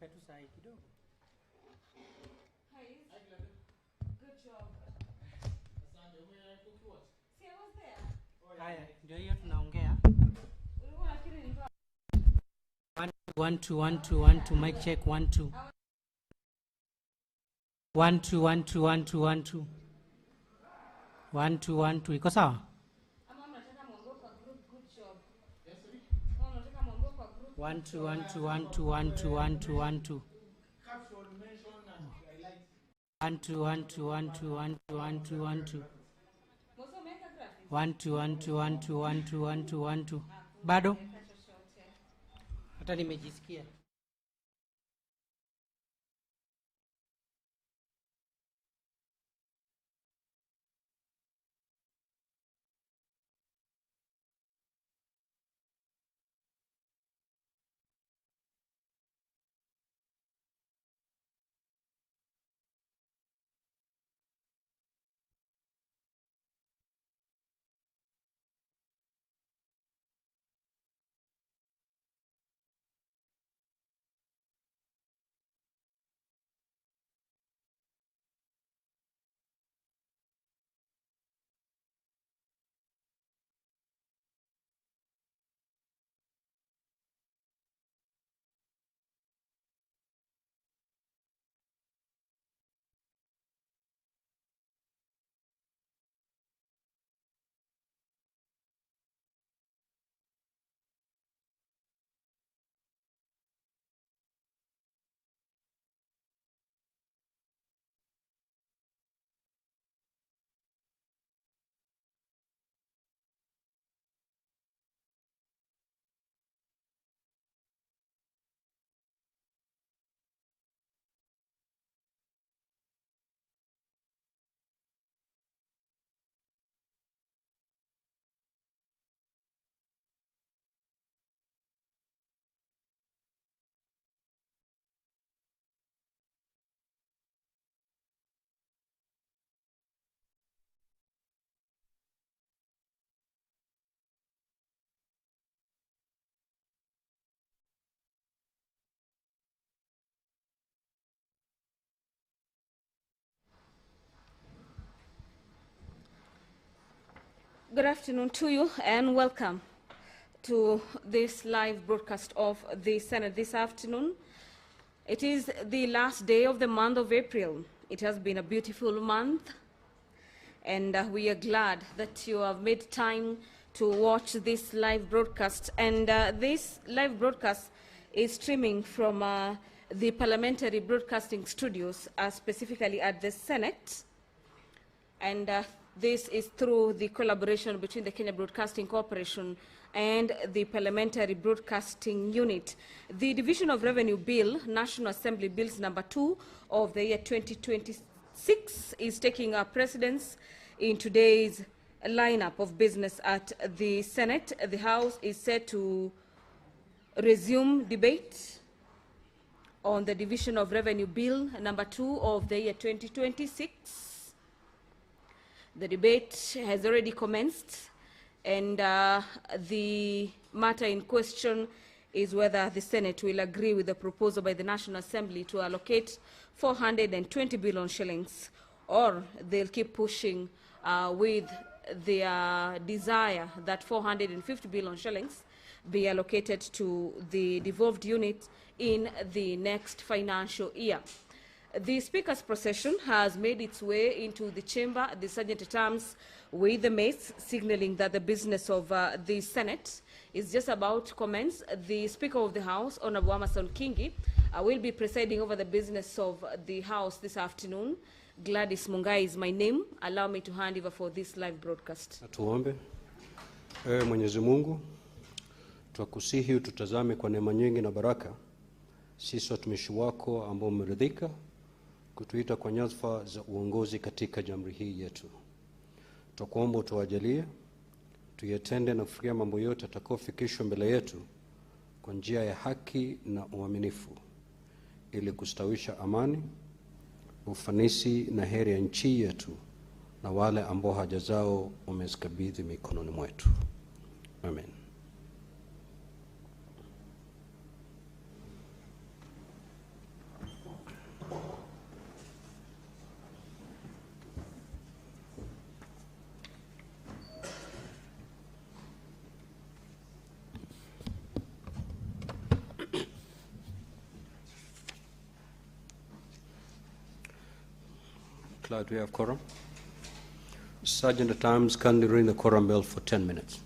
Petu sai kidogo. Hi. Good job. See, I was there. Haya, ndio hiyo tunaongea. Ulikuwa nafikiri nilikuwa 1 2 1 2 1 2 mic check 1 2. 1 2 1 2 1 2 1 2. 1 2 1 2 iko sawa? ama mnataka muongoe kwa group. Good job. Yes, sir. Kama mnataka muongoe kwa group. 1 2 1 2 1 2 1 2 1 2 1 2. Capsule mention and highlight. 1 2 1 2 1 2 1 2 1 2 1 2. Mwanzo umeweka graphics. 1 2 1 2 1 2 1 2 1 2 1 2. Bado? Hata nimejisikia. Good afternoon to you and welcome to this live broadcast of the Senate this afternoon. It is the last day of the month of April. It has been a beautiful month, and we are glad that you have made time to watch this live broadcast. And this live broadcast is streaming from the Parliamentary Broadcasting Studios, specifically at the Senate. And this is through the collaboration between the Kenya Broadcasting Corporation and the Parliamentary Broadcasting Unit. The Division of Revenue Bill, National Assembly Bills number 2 of the year 2026 is taking our precedence in today's lineup of business at the Senate. The House is set to resume debate on the Division of Revenue Bill number 2 of the year 2026. The debate has already commenced, and the matter in question is whether the Senate will agree with the proposal by the National Assembly to allocate 420 billion shillings, or they'll keep pushing with their desire that 450 billion shillings be allocated to the devolved unit in the next financial year. The Speaker's procession has made its way into the chamber, the sergeant at arms with the mace, signaling that the business of the Senate is just about to commence. The Speaker of the House, Honorable Amason Kingi, will be presiding over the business of the House this afternoon. Gladys Mungai is my name. Allow me to hand over for this live broadcast. Tuombe. Mwenyezi Mungu, twakusihi ututazame kwa neema nyingi na baraka. Sisi watumishi wako ambao umeridhika kutuita kwa nyadhifa za uongozi katika jamhuri hii yetu. Twakuomba utuwajalie tuyatende na kufikia mambo yote yatakayofikishwa mbele yetu kwa njia ya haki na uaminifu, ili kustawisha amani, ufanisi na heri ya nchi yetu na wale ambao haja zao umezikabidhi mikononi mwetu. Amen. Declare we have quorum. Sergeant at Arms, kindly ring the quorum bell for 10 minutes.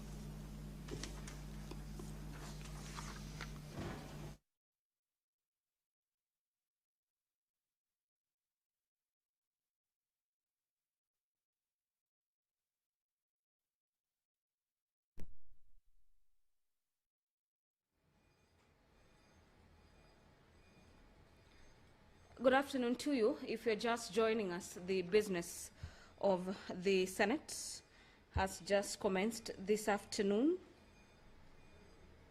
Good afternoon to you. If you're just joining us, the business of the Senate has just commenced this afternoon.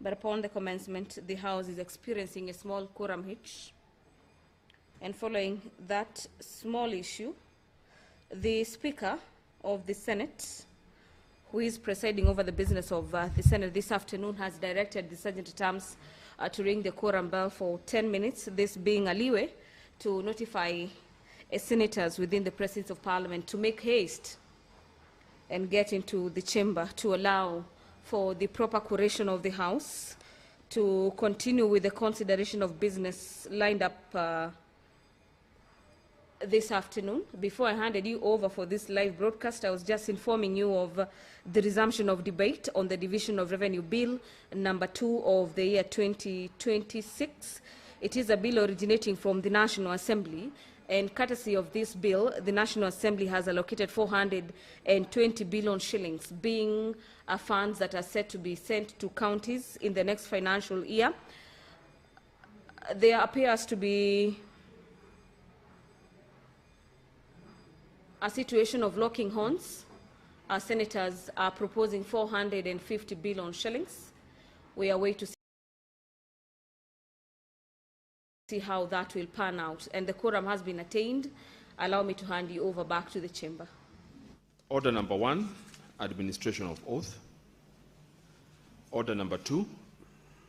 But upon the commencement, the House is experiencing a small quorum hitch. And following that small issue, the Speaker of the Senate, who is presiding over the business of the Senate this afternoon, has directed the Sergeant at Arms to ring the quorum bell for 10 minutes, this being a leeway to notify senators within the presence of Parliament to make haste and get into the chamber to allow for the proper quoration of the House to continue with the consideration of business lined up this afternoon. Before I handed you over for this live broadcast, I was just informing you of the resumption of debate on the Division of Revenue Bill number 2 of the year 2026. It is a bill originating from the National Assembly, and courtesy of this bill, the National Assembly has allocated 420 billion shillings, being funds that are set to be sent to counties in the next financial year. There appears to be a situation of locking horns. Our senators are proposing 450 billion shillings. We are waiting to see how that will pan out. And the quorum has been attained. Allow me to hand you over back to the chamber. Order number 1, administration of oath. Order number 2,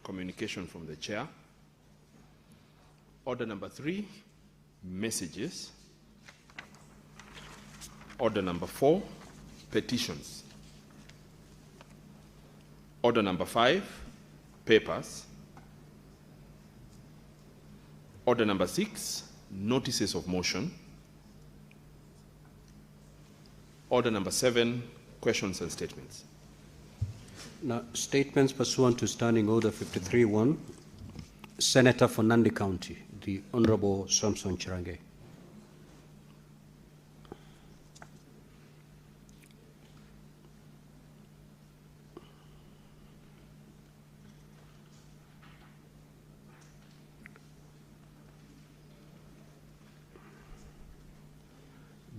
communication from the chair. Order number 3, messages. Order number 4, petitions. Order number 5, papers. Order number 6, notices of motion. Order number 7, questions and statements. Now, statements pursuant to Standing Order 53-1, Senator for Nandi County, the Honorable Samson Chirange.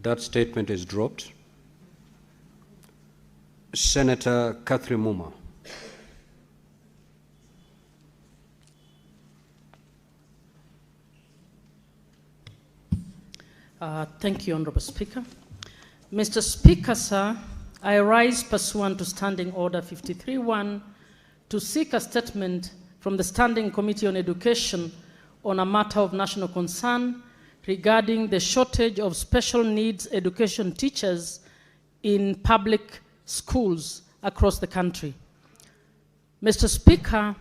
That statement is dropped. Senator Catherine Muma. Thank you, Honorable Speaker. Mr. Speaker, sir, I rise pursuant to Standing Order 53-1 to seek a statement from the Standing Committee on Education on a matter of national concern regarding the shortage of special needs education teachers in public schools across the country. Mr. Speaker,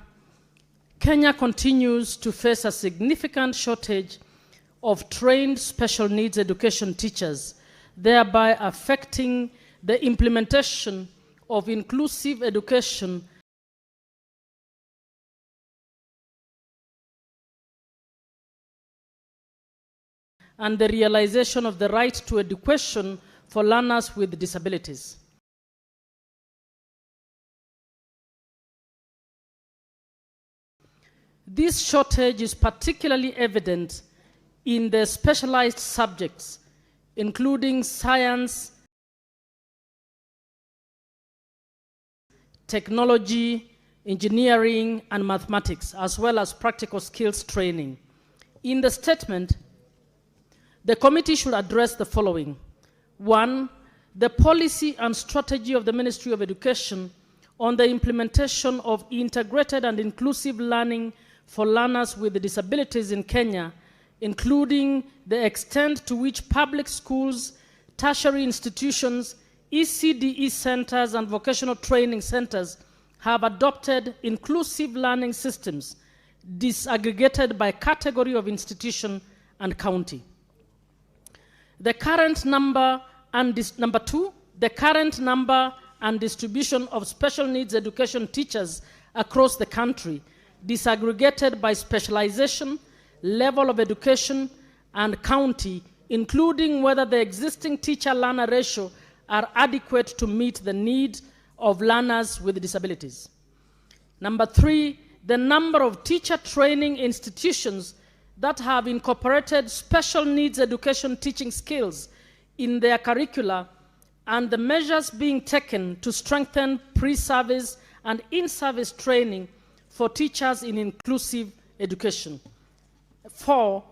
Kenya continues to face a significant shortage of trained special needs education teachers, thereby affecting the implementation of inclusive education and the realization of the right to education for learners with disabilities. This shortage is particularly evident in the specialized subjects, including science, technology, engineering, and mathematics, as well as practical skills training. In the statement, the committee should address the following. 1, the policy and strategy of the Ministry of Education on the implementation of integrated and inclusive learning for learners with disabilities in Kenya, including the extent to which public schools, tertiary institutions, ECDE centers, and vocational training centers have adopted inclusive learning systems disaggregated by category of institution and county. The current number and number 2, the current number and distribution of special needs education teachers across the country, disaggregated by specialization, level of education, and county, including whether the existing teacher-learner ratio are adequate to meet the need of learners with disabilities. Number 3, the number of teacher training institutions that have incorporated special needs education teaching skills in their curricula and the measures being taken to strengthen pre-service and in-service training for teachers in inclusive education. 4,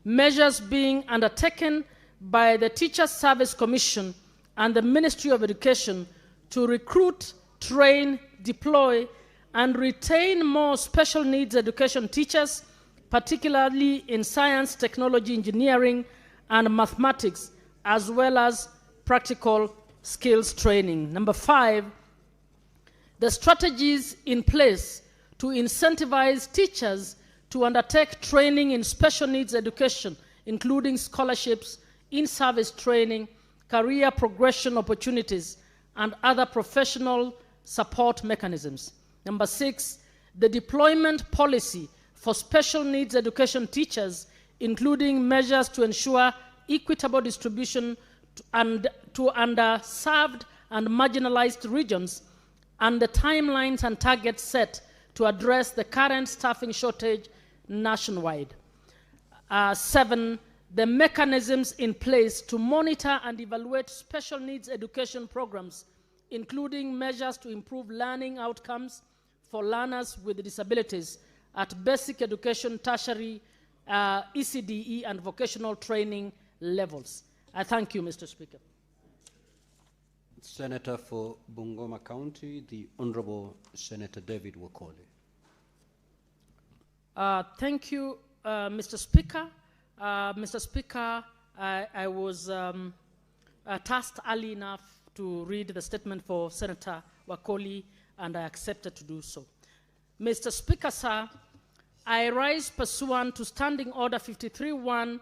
measures being undertaken by the Teacher Service Commission and the Ministry of Education to recruit, train, deploy, and retain more special needs education teachers, particularly in science, technology, engineering, and mathematics, as well as practical skills training. Number 5, the strategies in place to incentivize teachers to undertake training in special needs education, including scholarships, in-service training, career progression opportunities, and other professional support mechanisms. Number 6, the deployment policy for special needs education teachers, including measures to ensure equitable distribution to underserved and marginalized regions, and the timelines and targets set to address the current staffing shortage nationwide. 7, the mechanisms in place to monitor and evaluate special needs education programs, including measures to improve learning outcomes for learners with disabilities at basic education, tertiary, ECDE, and vocational training levels. I thank you, Mr. Speaker. Senator for Bungoma County, the Honorable Senator David Wakoli. Thank you, Mr. Speaker. Mr. Speaker, I was tasked early enough to read the statement for Senator Wakoli, and I accepted to do so. Mr. Speaker, sir, I rise pursuant to Standing Order 53-1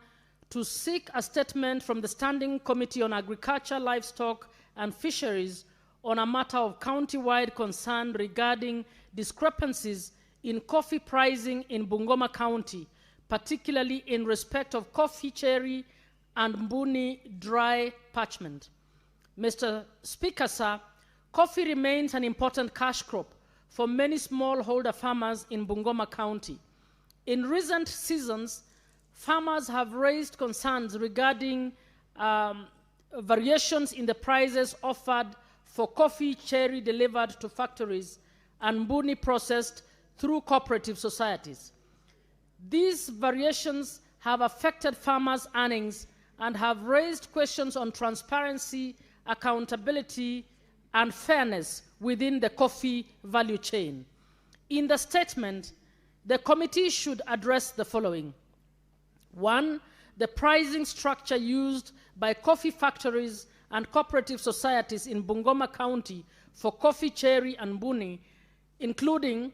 to seek a statement from the Standing Committee on Agriculture, Livestock, and Fisheries on a matter of county-wide concern regarding discrepancies in coffee pricing in Bungoma County, particularly in respect of coffee cherry and mbuni dry parchment. Mr. Speaker, sir, coffee remains an important cash crop for many smallholder farmers in Bungoma County. In recent seasons, farmers have raised concerns regarding variations in the prices offered for coffee cherry delivered to factories and mbuni processed through cooperative societies. These variations have affected farmers' earnings and have raised questions on transparency, accountability, and fairness within the coffee value chain. In the statement, the committee should address the following. 1, the pricing structure used by coffee factories and cooperative societies in Bungoma County for coffee cherry and mbuni, including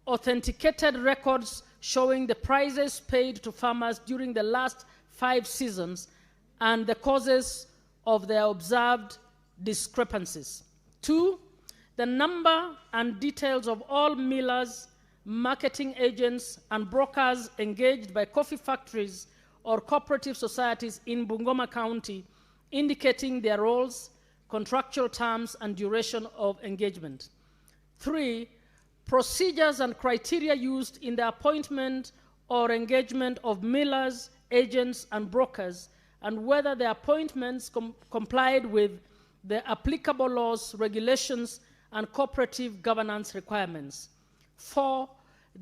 authenticated records showing the prices paid to farmers during the last 5 seasons and the causes of their observed discrepancies. 2, the number and details of all millers, marketing agents, and brokers engaged by coffee factories or cooperative societies in Bungoma County, indicating their roles, contractual terms, and duration of engagement. 3, procedures and criteria used in the appointment or engagement of millers, agents, and brokers, and whether the appointments complied with the applicable laws, regulations, and cooperative governance requirements. 4,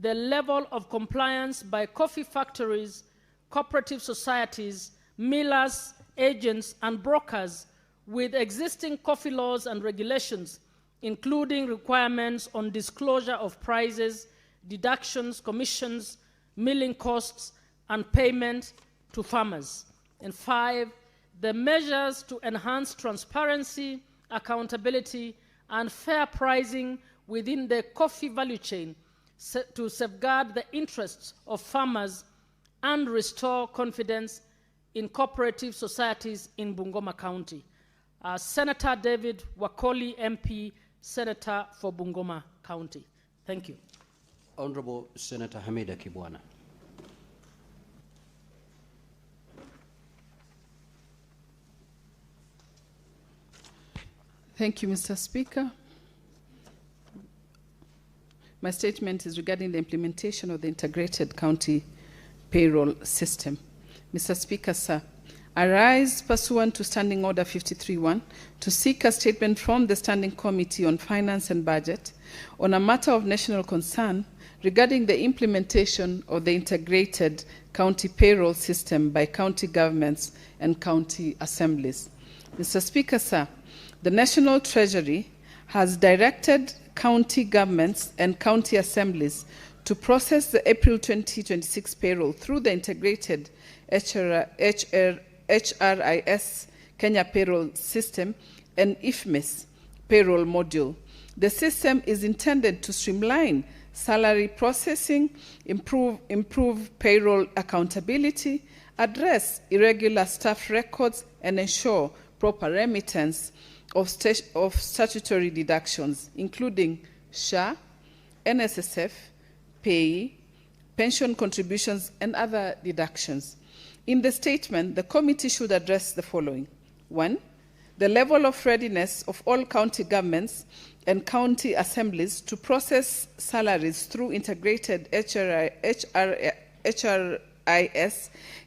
the level of compliance by coffee factories, cooperative societies, millers, agents, and brokers with existing coffee laws and regulations, including requirements on disclosure of prices, deductions, commissions, milling costs, and payment to farmers. And 5, the measures to enhance transparency, accountability, and fair pricing within the coffee value chain to safeguard the interests of farmers and restore confidence in cooperative societies in Bungoma County. Senator David Wakoli, MP, Senator for Bungoma County. Thank you. Honorable Senator Hamida Kibwana. Thank you, Mr. Speaker. My statement is regarding the implementation of the integrated county payroll system. Mr. Speaker, sir, I rise pursuant to Standing Order 53.1 to seek a statement from the Standing Committee on Finance and Budget on a matter of national concern regarding the implementation of the integrated county payroll system by county governments and county assemblies. Mr. Speaker, sir, the National Treasury has directed county governments and county assemblies to process the April 2026 payroll through the integrated HRIS Kenya payroll system and IFMIS payroll module. The system is intended to streamline salary processing, improve payroll accountability, address irregular staff records, and ensure proper remittance of statutory deductions, including SHA, NSSF, PAYE, pension contributions, and other deductions. In the statement, the committee should address the following. 1, the level of readiness of all county governments and county assemblies to process salaries through integrated HRIS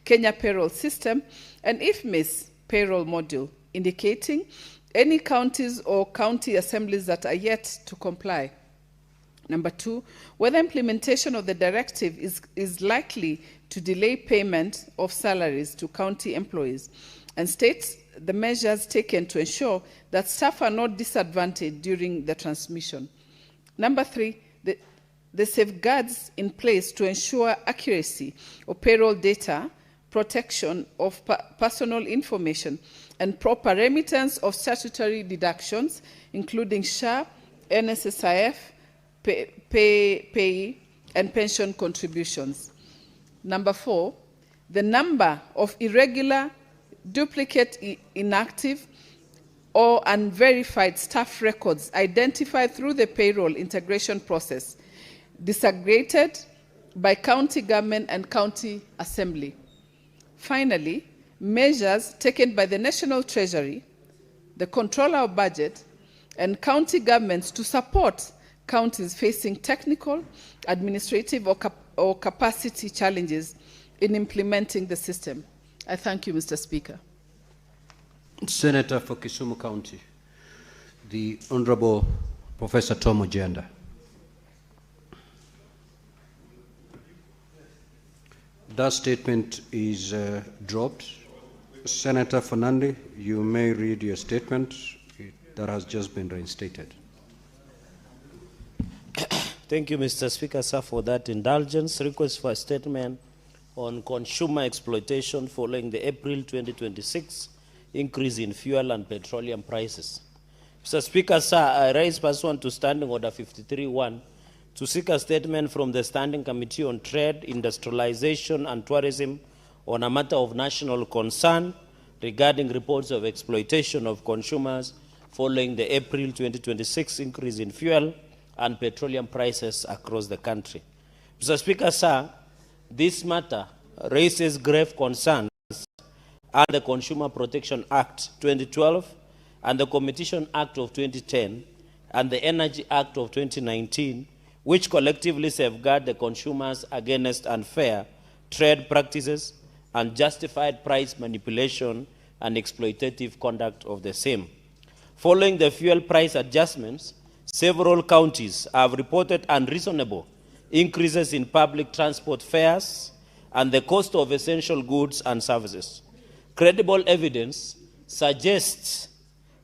Kenya payroll system and IFMIS payroll module, indicating any counties or county assemblies that are yet to comply. Number 2, whether implementation of the directive is likely to delay payment of salaries to county employees, and states the measures taken to ensure that staff are not disadvantaged during the transmission. Number 3, the safeguards in place to ensure accuracy of payroll data, protection of personal information, and proper remittance of statutory deductions, including SHA, NSSIF, PAYE, and pension contributions. Number 4, the number of irregular, duplicate, inactive, or unverified staff records identified through the payroll integration process, disaggregated by county government and county assembly. Finally, measures taken by the National Treasury, the Controller of Budget, and county governments to support counties facing technical, administrative, or capacity challenges in implementing the system. I thank you, Mr. Speaker. Senator for Kisumu County, the Honorable Professor Tom Ojenda. That statement is dropped. Senator Fernandi, you may read your statement that has just been reinstated. Thank you, Mr. Speaker, sir, for that indulgence. Request for a statement on consumer exploitation following the April 2026 increase in fuel and petroleum prices. Mr. Speaker, sir, I raise pursuant to Standing Order 53.1 to seek a statement from the Standing Committee on Trade, Industrialization and Tourism on a matter of national concern regarding reports of exploitation of consumers following the April 2026 increase in fuel and petroleum prices across the country. Mr. Speaker, sir, this matter raises grave concerns under the Consumer Protection Act 2012 and the Competition Act of 2010 and the Energy Act of 2019, which collectively safeguard the consumers against unfair trade practices, unjustified price manipulation, and exploitative conduct of the same. Following the fuel price adjustments, several counties have reported unreasonable increases in public transport fares and the cost of essential goods and services. Credible evidence suggests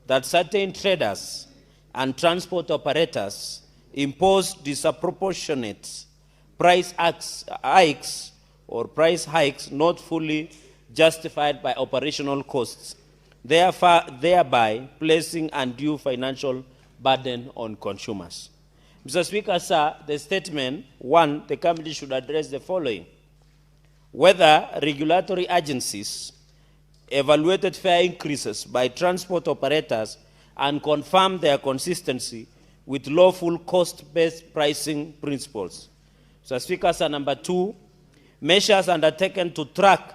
that certain traders and transport operators impose disproportionate price hikes or price hikes not fully justified by operational costs, thereby placing undue financial burden on consumers. Mr. Speaker, sir, the statement, 1, the committee should address the following: whether regulatory agencies evaluated fare increases by transport operators and confirmed their consistency with lawful cost-based pricing principles. Mr. Speaker, sir, number 2, measures undertaken to track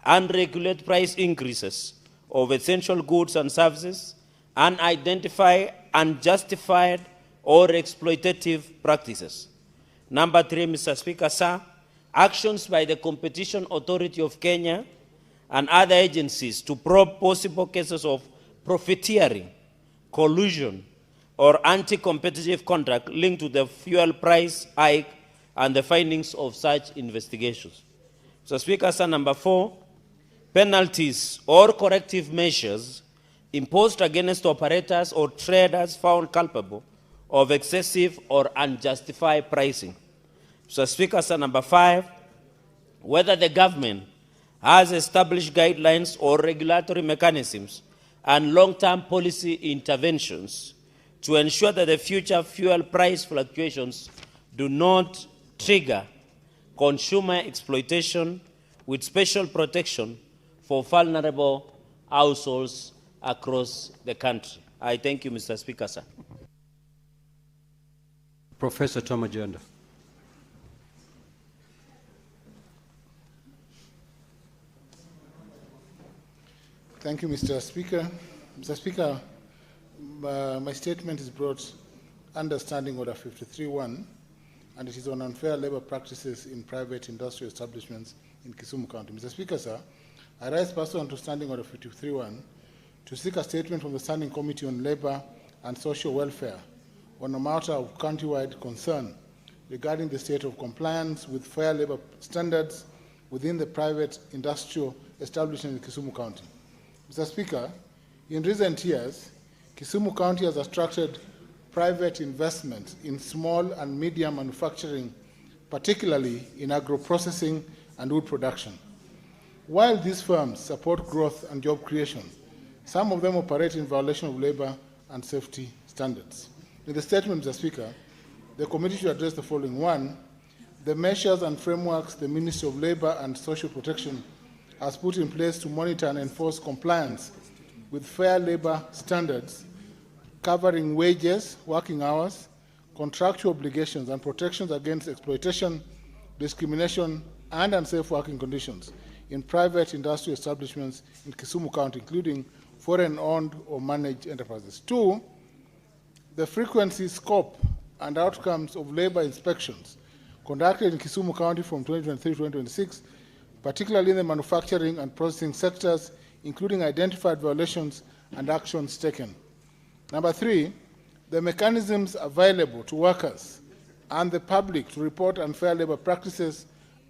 and regulate price increases of essential goods and services and identify unjustified or exploitative practices. Number 3, Mr. Speaker, sir, actions by the Competition Authority of Kenya and other agencies to probe possible cases of profiteering, collusion, or anti-competitive conduct linked to the fuel price hike and the findings of such investigations. Mr. Speaker, sir, number 4, penalties or corrective measures imposed against operators or traders found culpable of excessive or unjustified pricing. Mr. Speaker, sir, number 5, whether the government has established guidelines or regulatory mechanisms and long-term policy interventions to ensure that the future fuel price fluctuations do not trigger consumer exploitation with special protection for vulnerable households across the country. I thank you, Mr. Speaker, sir. Professor Tom Agenda. Thank you, Mr. Speaker. Mr. Speaker, my statement is brought under Standing Order 53.1, and it is on unfair labor practices in private industrial establishments in Kisumu County. Mr. Speaker, sir, I rise pursuant to Standing Order 53.1 to seek a statement from the Standing Committee on Labor and Social Welfare on a matter of county-wide concern regarding the state of compliance with fair labor standards within the private industrial establishment in Kisumu County. Mr. Speaker, in recent years, Kisumu County has attracted private investment in small and medium manufacturing, particularly in agro-processing and wood production. While these firms support growth and job creation, some of them operate in violation of labor and safety standards. In the statement, Mr. Speaker, the committee should address the following. 1, the measures and frameworks the Ministry of Labor and Social Protection has put in place to monitor and enforce compliance with fair labor standards covering wages, working hours, contractual obligations, and protections against exploitation, discrimination, and unsafe working conditions in private industrial establishments in Kisumu County, including foreign-owned or managed enterprises. 2, the frequency, scope, and outcomes of labor inspections conducted in Kisumu County from 2023 to 2026, particularly in the manufacturing and processing sectors, including identified violations and actions taken. Number 3, the mechanisms available to workers and the public to report unfair labor practices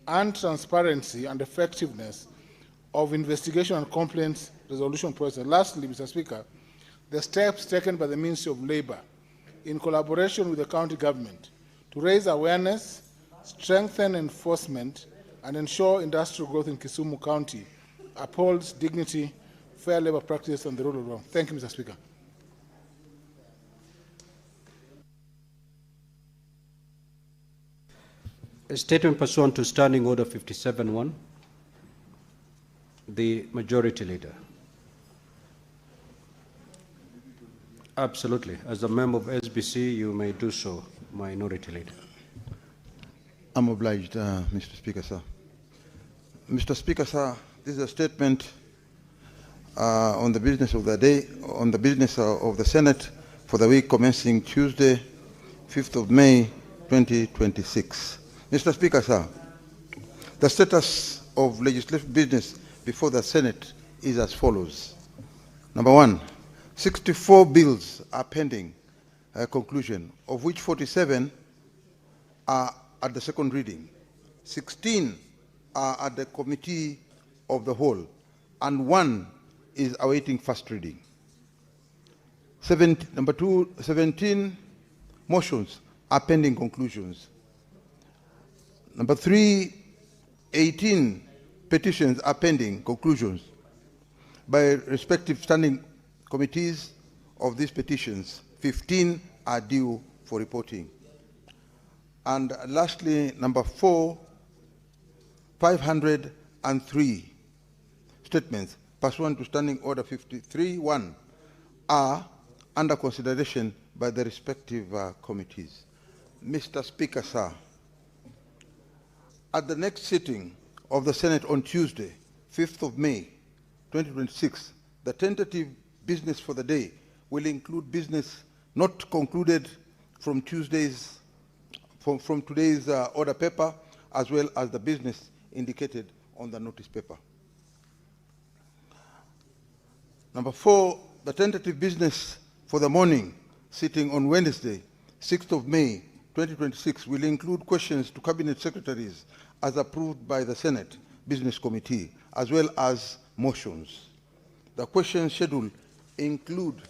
and transparency and effectiveness of investigation and complaints resolution process. Lastly, Mr. Speaker, the steps taken by the Ministry of Labor in collaboration with the county government to raise awareness, strengthen enforcement, and ensure industrial growth in Kisumu County upholds dignity, fair labor practices, and the rule of law. Thank you, Mr. Speaker. A statement pursuant to Standing Order 57.1. The Majority Leader. Absolutely. As a member of SBC, you may do so, Minority Leader. I'm obliged, Mr. Speaker, sir. Mr. Speaker, sir, this is a statement on the business of the day, on the business of the Senate for the week commencing Tuesday, 5th of May, 2026. Mr. Speaker, sir, the status of legislative business before the Senate is as follows. Number 1, 64 bills are pending conclusion, of which 47 are at the second reading, 16 are at the committee of the whole, and 1 is awaiting first reading. 17 motions are pending conclusions. Number 3, 18 petitions are pending conclusions by respective standing committees of these petitions. 15 are due for reporting. And lastly, number 4, 503 statements pursuant to Standing Order 53.1 are under consideration by the respective committees. Mr. Speaker, sir, at the next sitting of the Senate on Tuesday, 5th of May, 2026, the tentative business for the day will include business not concluded from today's order paper, as well as the business indicated on the notice paper. Number 4, the tentative business for the morning sitting on Wednesday, 6th of May, 2026, will include questions to Cabinet Secretaries as approved by the Senate Business Committee, as well as motions. The question schedule include: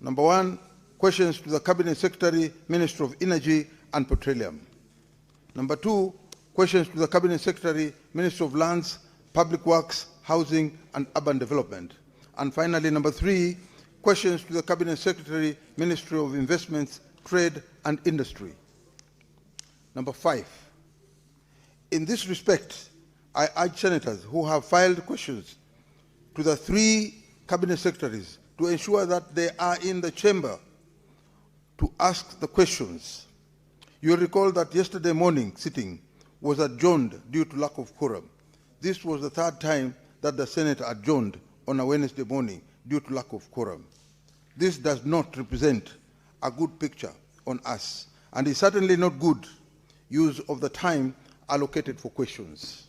number 1, questions to the Cabinet Secretary, Minister of Energy and Petroleum. Number 2, questions to the Cabinet Secretary, Minister of Lands, Public Works, Housing and Urban Development. And finally, number 3, questions to the Cabinet Secretary, Ministry of Investments, Trade and Industry. Number 5, in this respect, I urge senators who have filed questions to the 3 Cabinet Secretaries to ensure that they are in the chamber to ask the questions. You'll recall that yesterday morning sitting was adjourned due to lack of quorum. This was the 3rd time that the Senate adjourned on a Wednesday morning due to lack of quorum. This does not represent a good picture on us, and is certainly not good use of the time allocated for questions.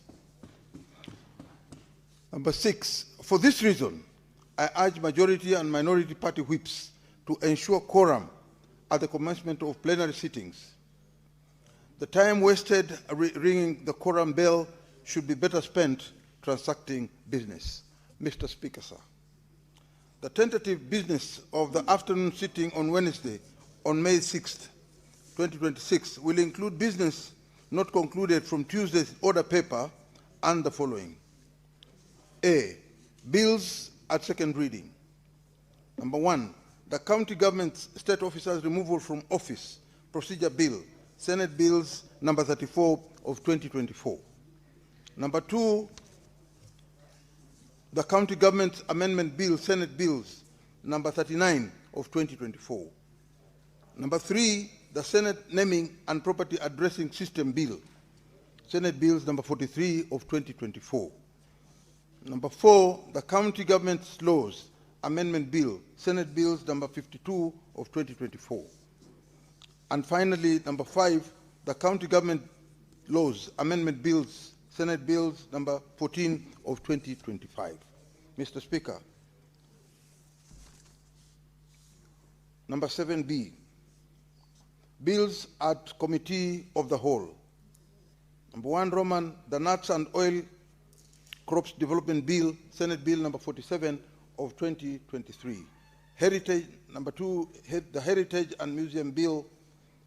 Number 6, for this reason, I urge majority and minority party whips to ensure quorum at the commencement of plenary sittings. The time wasted ringing the quorum bell should be better spent transacting business. Mr. Speaker, sir, the tentative business of the afternoon sitting on Wednesday, on May 6th, 2026, will include business not concluded from Tuesday's order paper and the following: A, bills at second reading. Number 1, the county government's state officers' removal from office procedure bill, Senate bills number 34 of 2024. Number 2, the county government amendment bill, Senate bills number 39 of 2024. Number 3, the Senate naming and property addressing system bill, Senate bills number 43 of 2024. Number 4, the county government's laws amendment bill, Senate bills number 52 of 2024. And finally, number 5, the county government laws amendment bills, Senate bills number 14 of 2025. Mr. Speaker, number 7B, bills at committee of the whole. Number 1, Roman, the nuts and oil crops development bill, Senate bill number 47 of 2023. Heritage, number 2, the heritage and museum bill,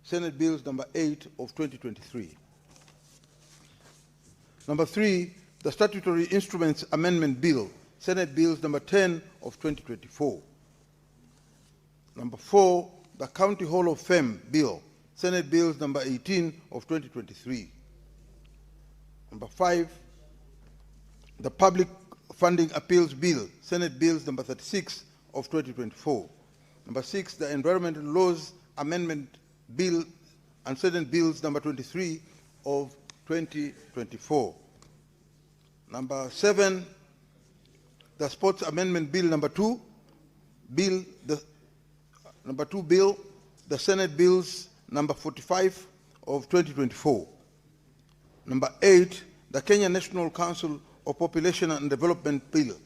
Senate bills number 8 of 2023. Number 3, the statutory instruments amendment bill, Senate bills number 10 of 2024. Number 4, the County Hall of Fame bill, Senate bills number 18 of 2023. Number 5, the Public Funding Appeals bill, Senate bills number 36 of 2024. Number 6, the Environmental Laws Amendment bill and Senate bills number 23 of 2024. Number 7, the Sports Amendment Bill number 2, bill, the Senate bills number 45 of 2024. Number 8, the Kenya National Council of Population and Development Bill,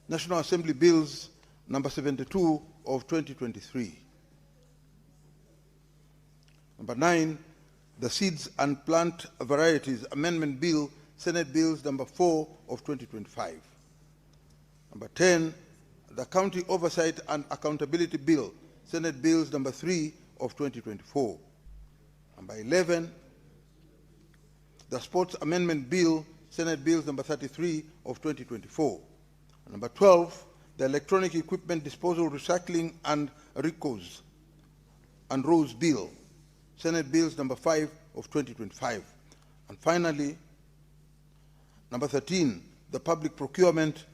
National Assembly bills number 72 of 2023. Number 9, the Seeds and Plant Varieties Amendment Bill, Senate bills number 4 of 2025. Number 10, the County Oversight and Accountability Bill, Senate bills number 3 of 2024. Number 11, the Sports Amendment Bill, Senate bills number 33 of 2024. Number 12, the Electronic Equipment Disposal, Recycling and RECOs and ROSE Bill, Senate bills number 5 of 2025. And finally, Number 13, the public procurement.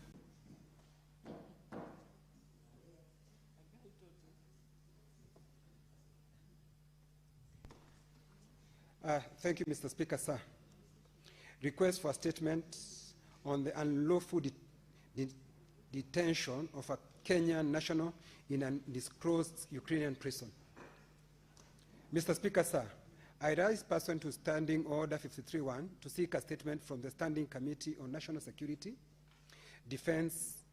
Thank you, Mr. Speaker, sir. Request for a statement on the unlawful detention of a Kenyan national in an undisclosed Ukrainian prison. Mr. Speaker, sir, I rise pursuant to Standing Order 53-1 to seek a statement from the Standing Committee on National Security, Defense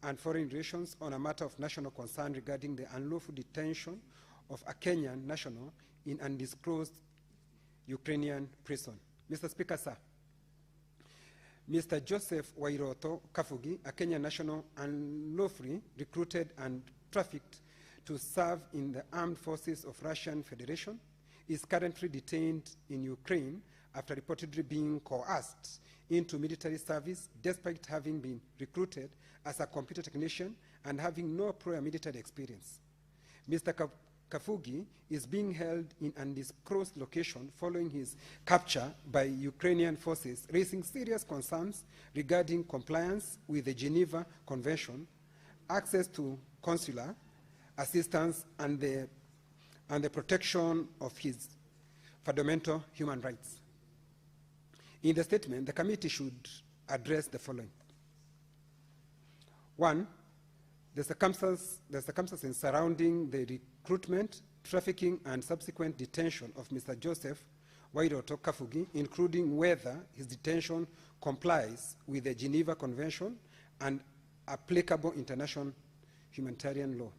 and Foreign Relations on a matter of national concern regarding the unlawful detention of a Kenyan national in undisclosed Ukrainian prison. Mr. Speaker, sir, Mr. Joseph Wairoto Kafugi, a Kenyan national unlawfully recruited and trafficked to serve in the armed forces of Russian Federation, is currently detained in Ukraine after reportedly being coerced into military service despite having been recruited as a computer technician and having no prior military experience. Mr. Kafugi is being held in an undisclosed location following his capture by Ukrainian forces, raising serious concerns regarding compliance with the Geneva Convention, access to consular assistance, and the protection of his fundamental human rights. In the statement, the committee should address the following. One, the circumstances surrounding the recruitment, trafficking, and subsequent detention of Mr. Joseph Wairoto Kafugi, including whether his detention complies with the Geneva Convention and applicable international humanitarian law.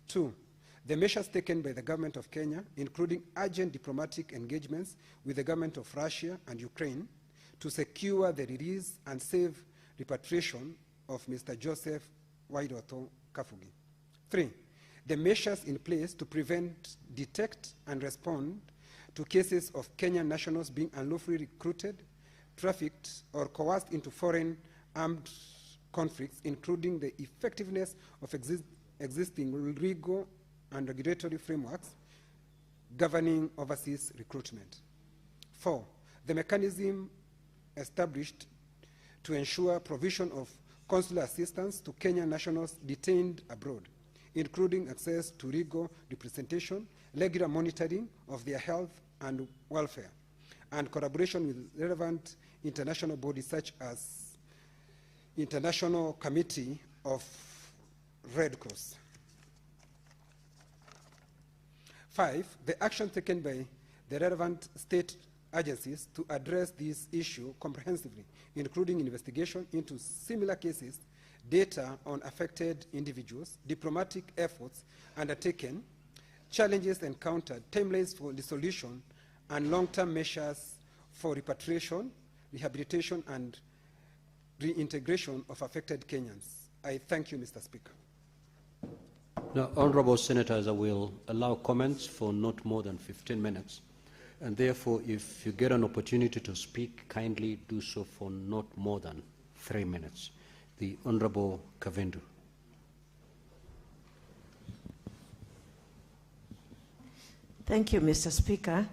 Two, the measures taken by the government of Kenya, including urgent diplomatic engagements with the government of Russia and Ukraine to secure the release and safe repatriation of Mr. Joseph Wairoto Kafugi. Three, the measures in place to prevent, detect, and respond to cases of Kenyan nationals being unlawfully recruited, trafficked, or coerced into foreign armed conflicts, including the effectiveness of existing legal and regulatory frameworks governing overseas recruitment. Four, the mechanism established to ensure provision of consular assistance to Kenyan nationals detained abroad, including access to legal representation, regular monitoring of their health and welfare, and collaboration with relevant international bodies such as International Committee of Red Cross. Five, the action taken by the relevant state agencies to address this issue comprehensively, including investigation into similar cases, data on affected individuals, diplomatic efforts undertaken, challenges encountered, timelines for dissolution, and long-term measures for repatriation, rehabilitation, and reintegration of affected Kenyans. I thank you, Mr. Speaker. Now, honorable senators, I will allow comments for not more than 15 minutes. And therefore, if you get an opportunity to speak, kindly do so for not more than 3 minutes. The Honorable Kavindu. Thank you, Mr. Speaker,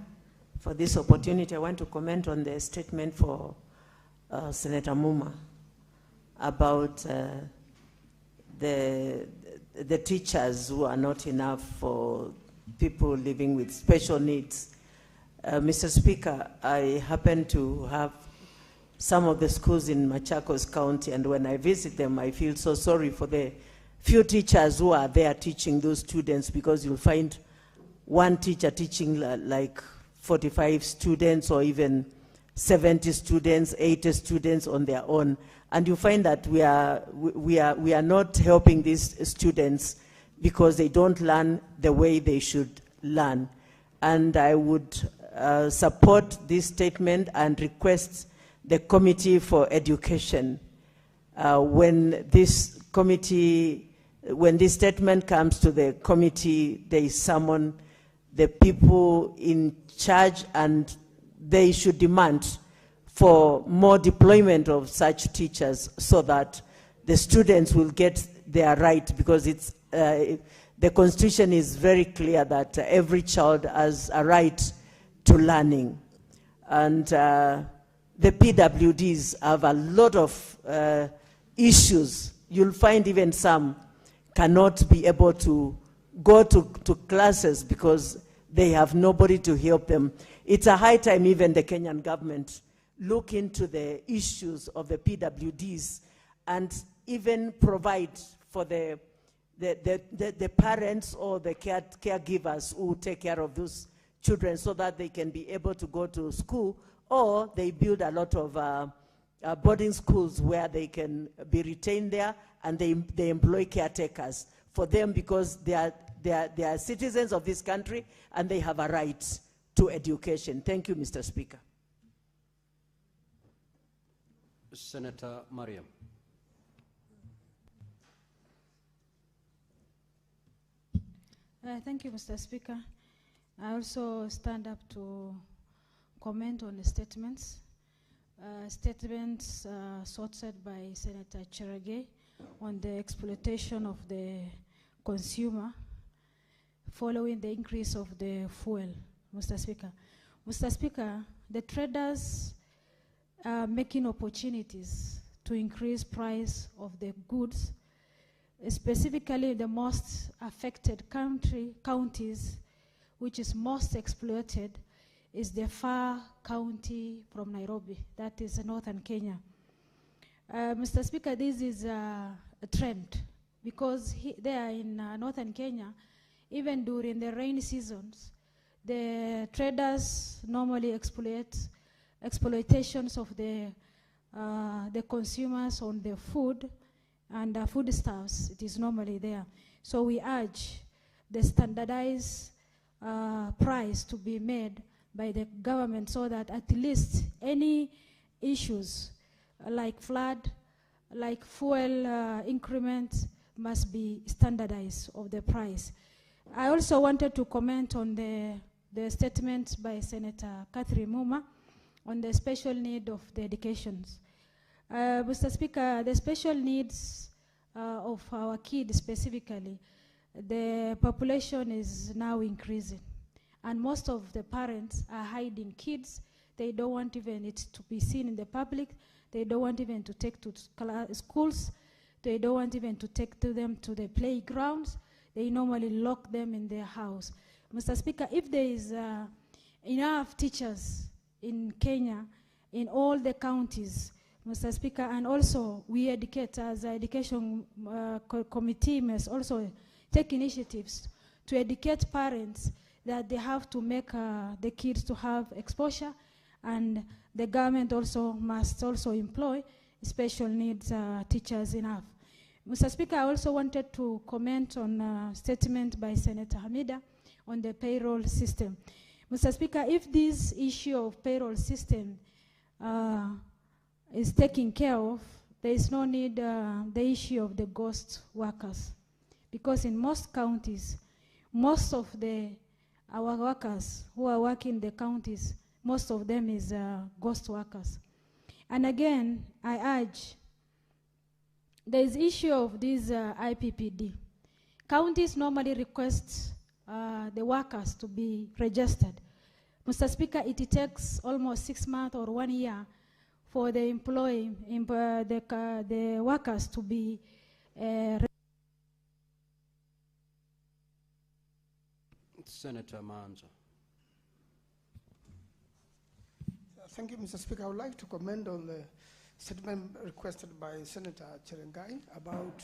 for this opportunity. I want to comment on the statement for Senator Muma about the teachers who are not enough for people living with special needs. Mr. Speaker, I happen to have some of the schools in Machakos County, and when I visit them, I feel so sorry for the few teachers who are there teaching those students, because you'll find one teacher teaching like 45 students or even 70 students, 80 students on their own. And you find that we are not helping these students because they don't learn the way they should learn. And I would support this statement and request the Committee for Education, when this statement comes to the committee, they summon the people in charge and they should demand for more deployment of such teachers so that the students will get their right, because it's, the Constitution is very clear that every child has a right to learning. And the PWDs have a lot of issues. You'll find even some cannot be able to go to classes because they have nobody to help them. It's a high time even the Kenyan government look into the issues of the PWDs and even provide for the parents or the caregivers who take care of those children so that they can be able to go to school, or they build a lot of boarding schools where they can be retained there, and they employ caretakers for them because they are citizens of this country and they have a right to education. Thank you, Mr. Speaker. Senator Mariam. Thank you, Mr. Speaker. I also stand up to comment on the statements. Statements sorted by Senator Cherargei on the exploitation of the consumer following the increase of the fuel, Mr. Speaker. Mr. Speaker, the traders are making opportunities to increase price of the goods, specifically the most affected counties, which is most exploited, is the far county from Nairobi, that is northern Kenya. Mr. Speaker, this is a trend because there in northern Kenya, even during the rainy seasons, the traders normally exploitations of the consumers on the food and foodstuffs. It is normally there. So we urge the standardized price to be made by the government so that at least any issues like flood, like fuel increment must be standardized of the price. I also wanted to comment on the statement by Senator Catherine Muma on the special need of the educations. Mr. Speaker, the special needs of our kids specifically, the population is now increasing. And most of the parents are hiding kids. They don't want even it to be seen in the public. They don't want even to take to schools. They don't want even to take them to the playgrounds. They normally lock them in their house. Mr. Speaker, if there is enough teachers in Kenya, in all the counties, Mr. Speaker, and also we educate as an education committee must also take initiatives to educate parents that they have to make the kids to have exposure, and the government also must also employ special needs teachers enough. Mr. Speaker, I also wanted to comment on a statement by Senator Hamida on the payroll system. Mr. Speaker, if this issue of payroll system is taken care of, there is no need the issue of the ghost workers, because in most counties, most of our workers who are working in the counties, most of them is ghost workers. And again, I urge, there is issue of this IPPD. Counties normally request the workers to be registered. Mr. Speaker, it takes almost 6 months or 1 year for the the workers to be Senator Manzo. Thank you, Mr. Speaker. I would like to comment on the statement requested by Senator Cherargei about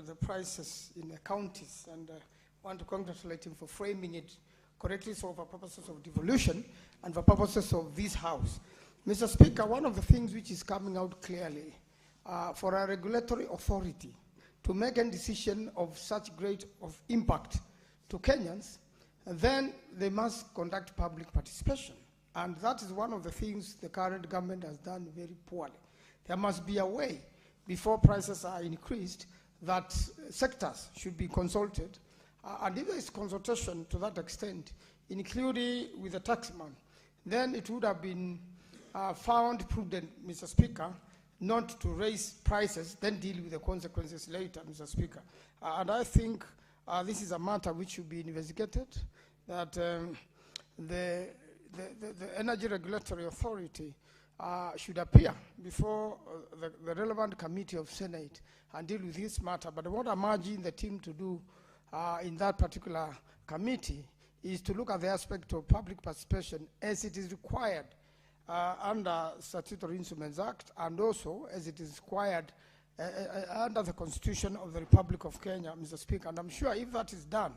the prices in the counties, and I want to congratulate him for framing it correctly, so for purposes of devolution and for purposes of this House. Mr. Speaker, one of the things which is coming out clearly for a regulatory authority to make a decision of such great impact to Kenyans, then they must conduct public participation. And that is one of the things the current government has done very poorly. There must be a way, before prices are increased, that sectors should be consulted. And if there is consultation to that extent, including with the taxman, then it would have been found prudent, Mr. Speaker, not to raise prices, then deal with the consequences later, Mr. Speaker. And I think this is a matter which should be investigated, that the the Energy Regulatory Authority should appear before the relevant committee of Senate and deal with this matter. But what I'm urging the team to do in that particular committee is to look at the aspect of public participation as it is required under Statutory Instruments Act, and also as it is required under the Constitution of the Republic of Kenya, Mr. Speaker. And I'm sure if that is done,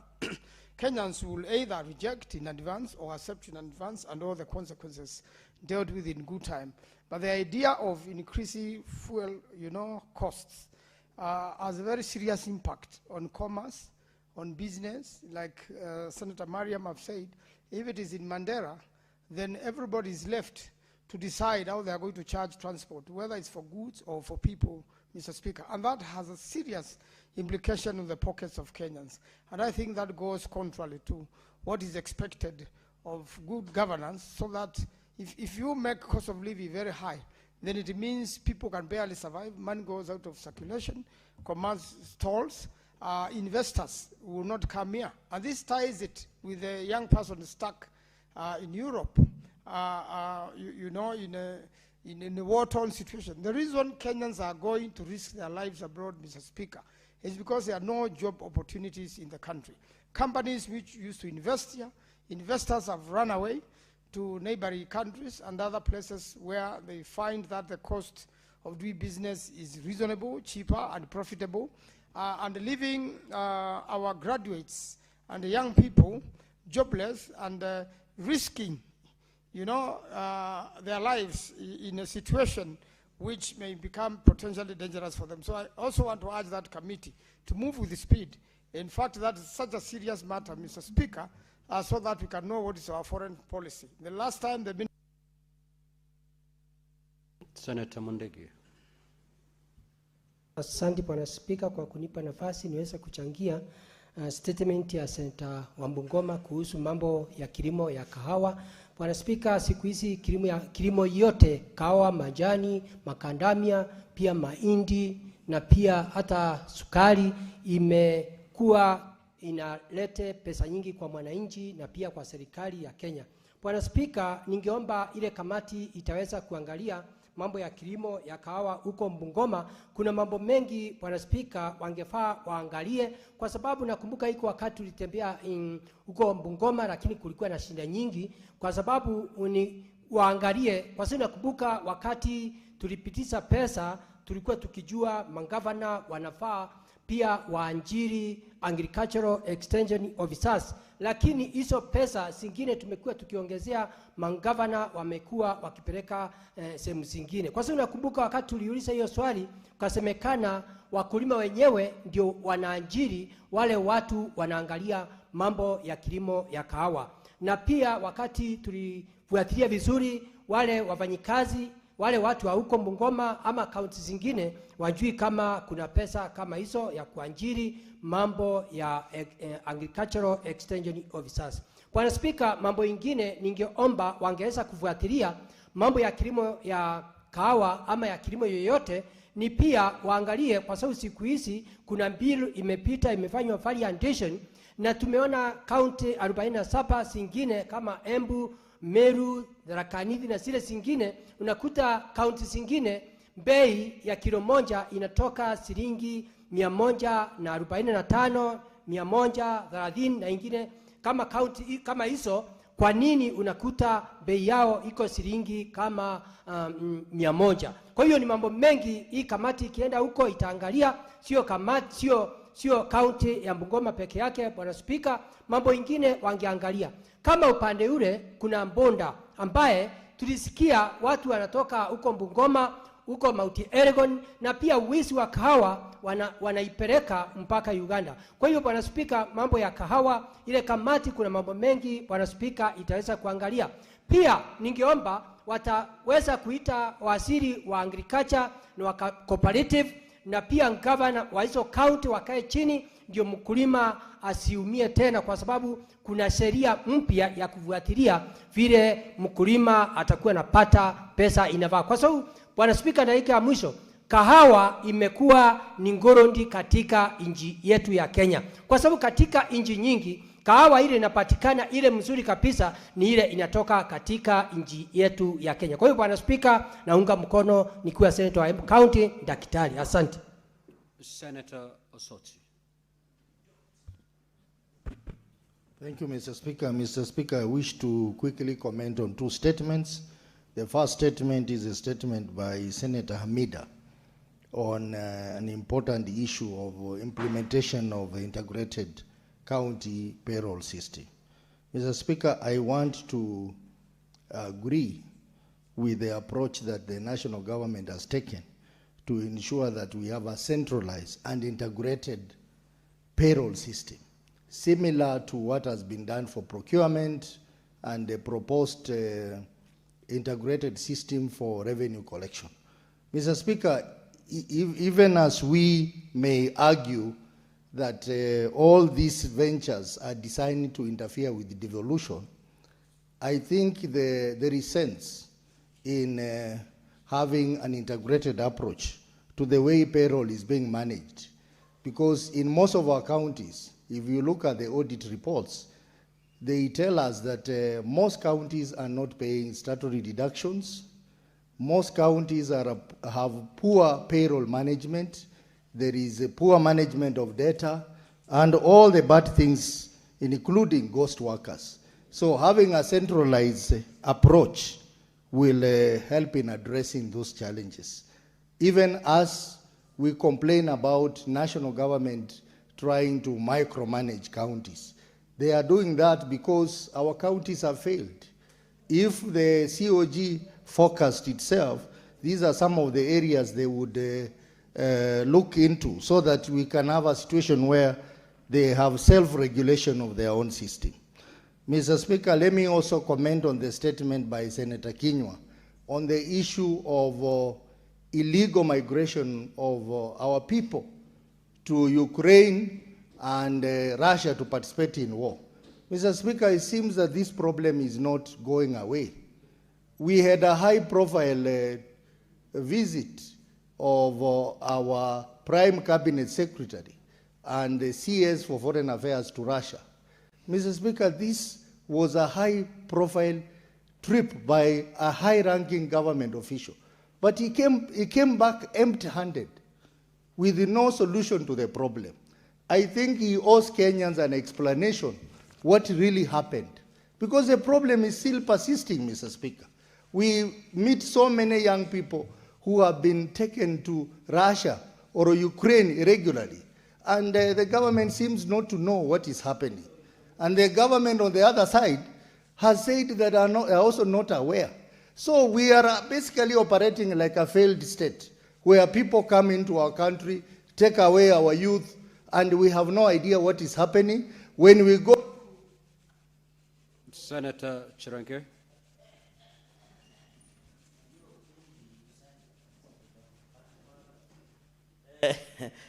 Kenyans will either reject in advance or accept in advance, and all the consequences dealt with in good time. But the idea of increasing fuel, costs has a very serious impact on commerce, on business. Like Senator Mariam have said, if it is in Mandera, then everybody is left to decide how they are going to charge transport, whether it's for goods or for people, Mr. Speaker. And that has a serious implication on the pockets of Kenyans. And I think that goes contrary to what is expected of good governance, so that if you make cost of living very high, then it means people can barely survive, money goes out of circulation, commerce stalls, investors will not come here. And this ties it with a young person stuck in Europe, in a war-torn situation. The reason Kenyans are going to risk their lives abroad, Mr. Speaker, is because there are no job opportunities in the country. Companies which used to invest here, investors have run away to neighboring countries and other places where they find that the cost of doing business is reasonable, cheaper, and profitable, and leaving our graduates and the young people jobless and risking their lives in a situation which may become potentially dangerous for them. So I also want to urge that committee to move with speed. In fact, that is such a serious matter, Mr. Speaker, so that we can know what is our foreign policy. The last time they've been... Senator Mondegi. Asante Bwana Spika kwa kunipa nafasi niweze kuchangia statement ya Senator Wambungoma kuhusu mambo ya kilimo ya kahawa. Bwana Spika, siku hizi kilimo yote, kahawa, majani, makandamia, pia mahindi na pia hata sukari imekuwa inalete pesa nyingi kwa mwananchi na pia kwa serikali ya Kenya. Bwana Spika, ningeomba ile kamati itaweza kuangalia mambo ya kilimo ya kahawa huko Bungoma. Kuna mambo mengi Bwana Spika wangefaa waangalie, kwa sababu nakumbuka iko wakati tulitembea huko Bungoma, lakini kulikuwa na shida nyingi, kwa sababu waangalie, kwa sababu nakumbuka wakati tulipitisha pesa tulikuwa tukijua mangavana wanafaa pia waanjiri agricultural extension officers, lakini hizo pesa zingine tumekuwa tukiongezea, mangavana wamekuwa wakipeleka sehemu zingine. Kwa sababu nakumbuka wakati tuliuliza hiyo swali, kasemekana wakulima wenyewe ndio wanaanjiri wale watu wanaangalia mambo ya kilimo ya kahawa. Na pia wakati tulifuatilia vizuri, wale wafanyikazi, wale watu wa huko Bungoma ama kaunti zingine wajui kama kuna pesa kama hizo ya kuanjiri mambo ya agricultural extension officers. Bwana Spika, mambo ingine ningeomba wangeweza kufuatilia mambo ya kilimo ya kahawa ama ya kilimo yoyote, ni pia waangalie, kwa sababu siku hizi kuna bill imepita, imefanywa variation, na tumeona kaunti 47 zingine kama Embu, Meru, Tharaka Nithi na zile zingine, unakuta kaunti zingine bei ya kilo moja inatoka shilingi 145, 130 na ingine kama kaunti kama hizo. Kwa nini unakuta bei yao iko shilingi kama 100? Kwa hiyo ni mambo mengi, hii kamati ikienda huko itaangalia, sio kamati, sio kaunti ya Bungoma peke yake. Bwana Spika, mambo ingine wangeangalia, kama upande ule kuna mbonda ambaye tulisikia watu wanatoka huko Bungoma, huko Mount Elgon, na pia wizi wa kahawa wanaipeleka mpaka Uganda. Kwa hiyo Bwana Spika, mambo ya kahawa, ile kamati kuna mambo mengi Bwana Spika itaweza kuangalia. Pia ningeomba wataweza kuita waziri wa agriculture na wa cooperative na pia governor wa hizo county wakae chini, ndio mkulima asiumie tena, kwa sababu kuna sheria mpya ya kufuatilia vile mkulima atakuwa napata pesa inafaa. Kwa sababu Bwana Spika, dakika ya mwisho, kahawa imekuwa ni ngorondi katika nchi yetu ya Kenya, kwa sababu katika nchi nyingi Kahawa ile inapatikana ile mzuri kabisa ni ile inatoka katika nchi yetu ya Kenya. Kwa hiyo Bwana Spika, naunga mkono nikiwa senator wa Embu County daktari. Asante. Senator Osoti. Thank you, Mr. Speaker. Mr. Speaker, I wish to quickly comment on two statements. The first statement is a statement by Senator Hamida on an important issue of implementation of the integrated county payroll system. Mr. Speaker, I want to agree with the approach that the national government has taken to ensure that we have a centralized and integrated payroll system, similar to what has been done for procurement and the proposed integrated system for revenue collection. Mr. Speaker, even as we may argue that all these ventures are designed to interfere with devolution, I think there is sense in having an integrated approach to the way payroll is being managed. Because in most of our counties, if you look at the audit reports, they tell us that most counties are not paying statutory deductions. Most counties have poor payroll management. There is a poor management of data and all the bad things, including ghost workers. So having a centralized approach will help in addressing those challenges. Even as we complain about national government trying to micromanage counties, they are doing that because our counties have failed. If the COG focused itself, these are some of the areas they would look into so that we can have a situation where they have self-regulation of their own system. Mr. Speaker, let me also comment on the statement by Senator Kinyua on the issue of illegal migration of our people to Ukraine and Russia to participate in war. Mr. Speaker, it seems that this problem is not going away. We had a high-profile visit of our Prime Cabinet Secretary and the CS for Foreign Affairs to Russia. Mr. Speaker, this was a high-profile trip by a high-ranking government official. But he came back empty-handed with no solution to the problem. I think he owes Kenyans an explanation what really happened. Because the problem is still persisting, Mr. Speaker. We meet so many young people who have been taken to Russia or Ukraine irregularly, and the government seems not to know what is happening. And the government on the other side has said that are also not aware. So we are basically operating like a failed state, where people come into our country, take away our youth, and we have no idea what is happening. When we go... Senator Chirange.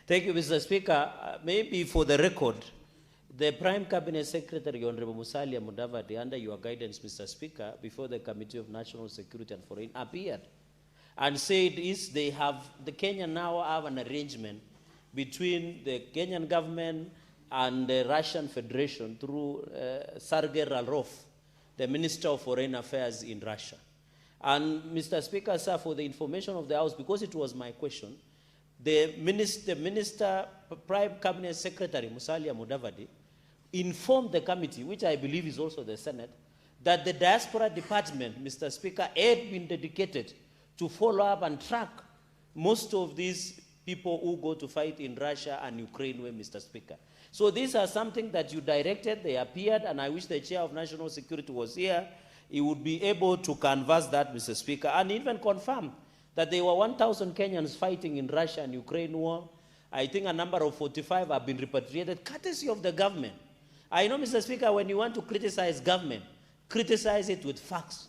Thank you, Mr. Speaker. Maybe for the record, the Prime Cabinet Secretary, Honorable Musalia Mudavadi, under your guidance, Mr. Speaker, before the Committee of National Security and Foreign, appeared and said the Kenya now have an arrangement between the Kenyan government and the Russian Federation through Sergei Lavrov, the Minister of Foreign Affairs in Russia. And Mr. Speaker, sir, for the information of the House, because it was my question, the Minister, Prime Cabinet Secretary, Musalia Mudavadi, informed the committee, which I believe is also the Senate, that the Diaspora Department, Mr. Speaker, had been dedicated to follow up and track most of these people who go to fight in Russia and Ukraine, Mr. Speaker. So these are something that you directed, they appeared, and I wish the Chair of National Security was here. He would be able to canvass that, Mr. Speaker, and even confirm that there were 1,000 Kenyans fighting in Russia and Ukraine war. I think a number of 45 have been repatriated, courtesy of the government. I know, Mr. Speaker, when you want to criticize government, criticize it with facts.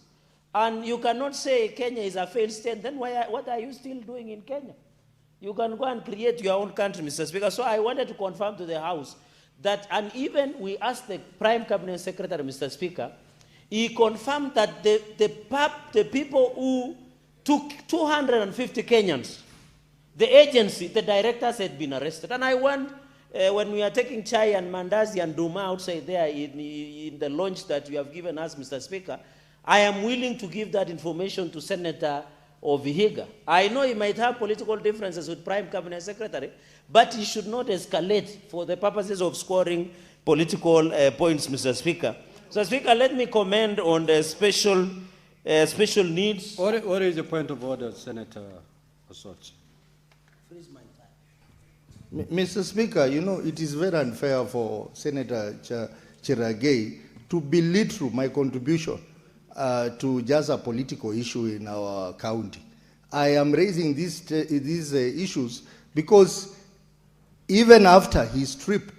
And you cannot say Kenya is a failed state, then what are you still doing in Kenya? You can go and create your own country, Mr. Speaker. So I wanted to confirm to the House that, and even we asked the Prime Cabinet Secretary, Mr. Speaker, he confirmed that the people who took 250 Kenyans, the agency, the directors had been arrested. And I want when we are taking chai and mandazi and duma outside there in the lunch that you have given us, Mr. Speaker, I am willing to give that information to Senator Vihiga. I know he might have political differences with Prime Cabinet Secretary, but he should not escalate for the purposes of scoring political points, Mr. Speaker. Mr. Speaker, let me comment on the special needs. What is the point of order, Senator Osotsi? Mr. Speaker, you know, it is very unfair for Senator Cherargei to belittle my contribution to just a political issue in our county. I am raising these issues because even after his trip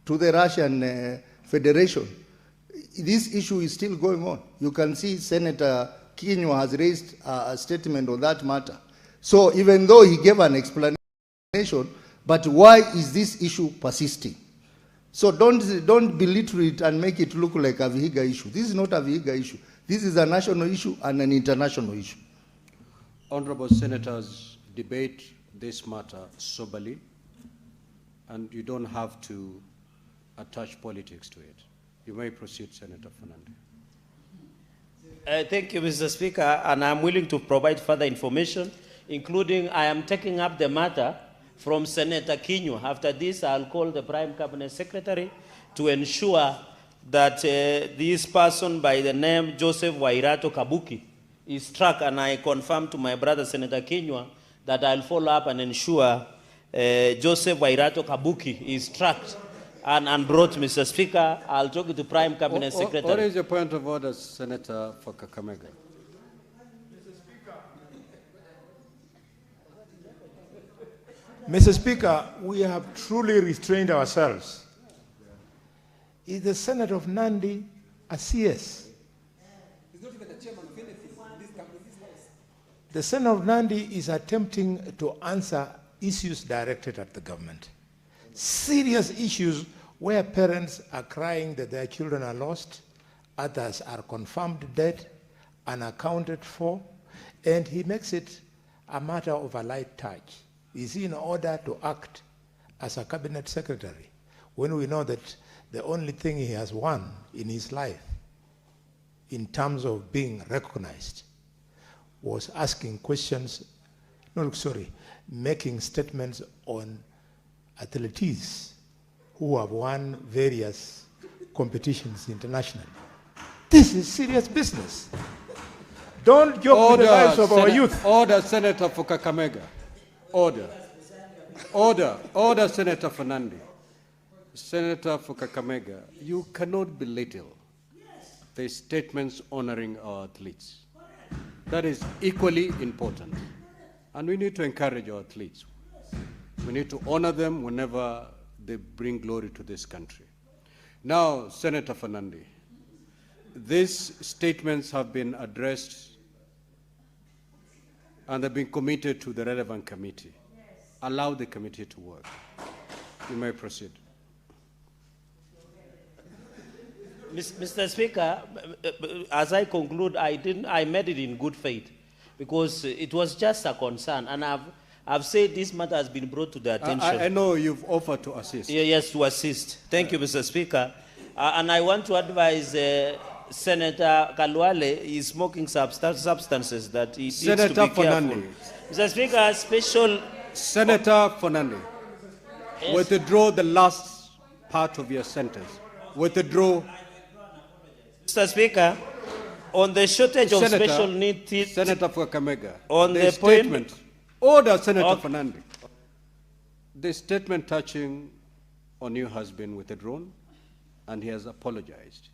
to the Russian Federation, this issue is still going on. You can see Senator Kenywa has raised a statement on that matter. So even though he gave an explanation, but why is this issue persisting? So don't belittle it and make it look like a Vihiga issue. This is not a Vihiga issue. This is a national issue and an international issue. Honorable Senators, debate this matter soberly, and you don't have to attach politics to it. You may proceed, Senator Fernandez. Thank you, Mr. Speaker, and I'm willing to provide further information, including I am taking up the matter from Senator Kenywa. After this, I'll call the Prime Cabinet Secretary to ensure that this person by the name Joseph Wairato Kabuki is struck, and I confirm to my brother Senator Kenywa that I'll follow up and ensure Joseph Wairato Kabuki is tracked and brought, Mr. Speaker. I'll talk to Prime Cabinet Secretary. What is your point of order, Senator for Kakamega? Mr. Speaker, we have truly restrained ourselves. Is the Senator of Nandi a CS? He's not even the chairman of anything in this house. The Senator of Nandi is attempting to answer issues directed at the government. Serious issues where parents are crying that their children are lost, others are confirmed dead, unaccounted for, and he makes it a matter of a light touch. Is he in order to act as a cabinet secretary when we know that the only thing he has won in his life in terms of being recognized was asking questions, making statements on athletes who have won various competitions internationally. This is serious business. Don't joke with the lives of our youth. Order, Senator for Kakamega. Order. Order, Senator Fernandez. Senator for Kakamega, you cannot belittle the statements honoring our athletes. That is equally important. And we need to encourage our athletes. We need to honor them whenever they bring glory to this country. Now, Senator Fernandez, these statements have been addressed and have been committed to the relevant committee. Allow the committee to work. You may proceed. Mr. Speaker, as I conclude, I made it in good faith because it was just a concern, and I've said this matter has been brought to the attention. I know you've offered to assist. Yes, to assist. Thank you, Mr. Speaker. And I want to advise Senator Kalwale is smoking substances that he needs to be careful. Mr. Speaker, special... Senator Fernandez, yes. Withdraw the last part of your sentence. Withdraw. Mr. Speaker, on the shortage of special needs... Senator for Kakamega, on the statement... point... Order, Senator Fernandez. The statement touching on you has been withdrawn, and he has apologized.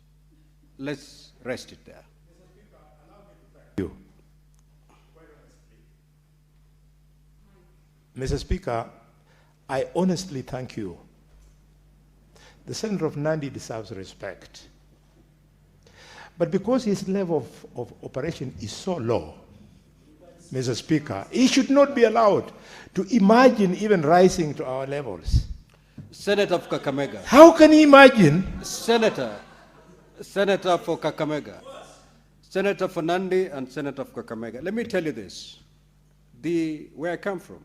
Let's rest it there. You. Mr. Speaker, I honestly thank you. The Senator of Nandi deserves respect. But because his level of operation is so low, Mr. Speaker, he should not be allowed to imagine even rising to our levels. Senator of Kakamega. How can he imagine? Senator for Kakamega, Senator Fernandez and Senator of Kakamega. Let me tell you this. Where I come from,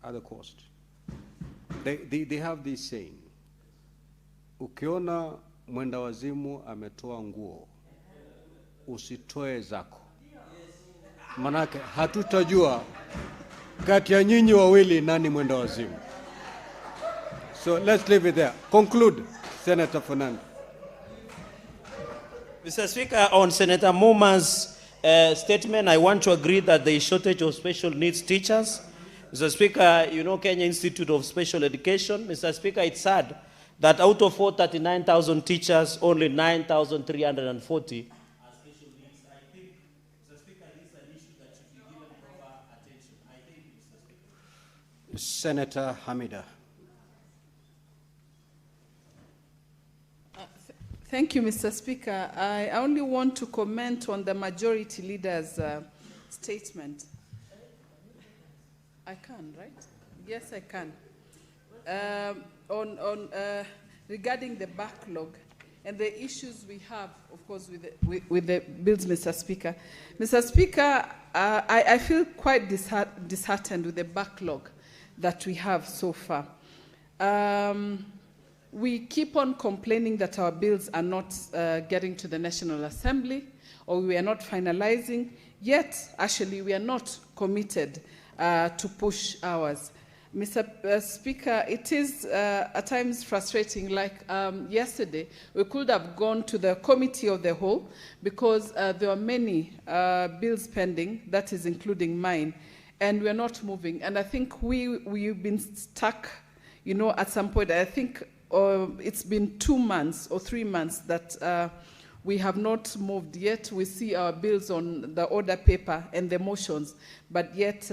at the coast, they have this saying, ukiona mwenda wazimu ametoa nguo, usitoe zako. Manake hatutajua kati ya nyinyi wawili nani mwenda wazimu. So let's leave it there. Conclude, Senator Fernando. Mr. Speaker, on Senator Muma's statement, I want to agree that there is shortage of special needs teachers. Mr. Speaker, you know Kenya Institute of Special Education. Mr. Speaker, it's sad that out of 439,000 teachers, only 9,340 are special needs. I think, Mr. Speaker, this is an issue that should be given proper attention. I thank you, Mr. Speaker. Senator Hamida. Thank you, Mr. Speaker. I only want to comment on the majority leader's statement. I can, right? Yes, I can. Regarding the backlog and the issues we have, of course, with the bills, Mr. Speaker. Mr. Speaker, I feel quite disheartened with the backlog that we have so far. We keep on complaining that our bills are not getting to the National Assembly, or we are not finalizing, yet actually we are not committed to push ours. Mr. Speaker, it is at times frustrating, like yesterday, we could have gone to the Committee of the Whole because there are many bills pending, that is including mine, and we're not moving. And I think we've been stuck, you know, at some point. I think it's been 2 months or 3 months that we have not moved yet. We see our bills on the order paper and the motions, but yet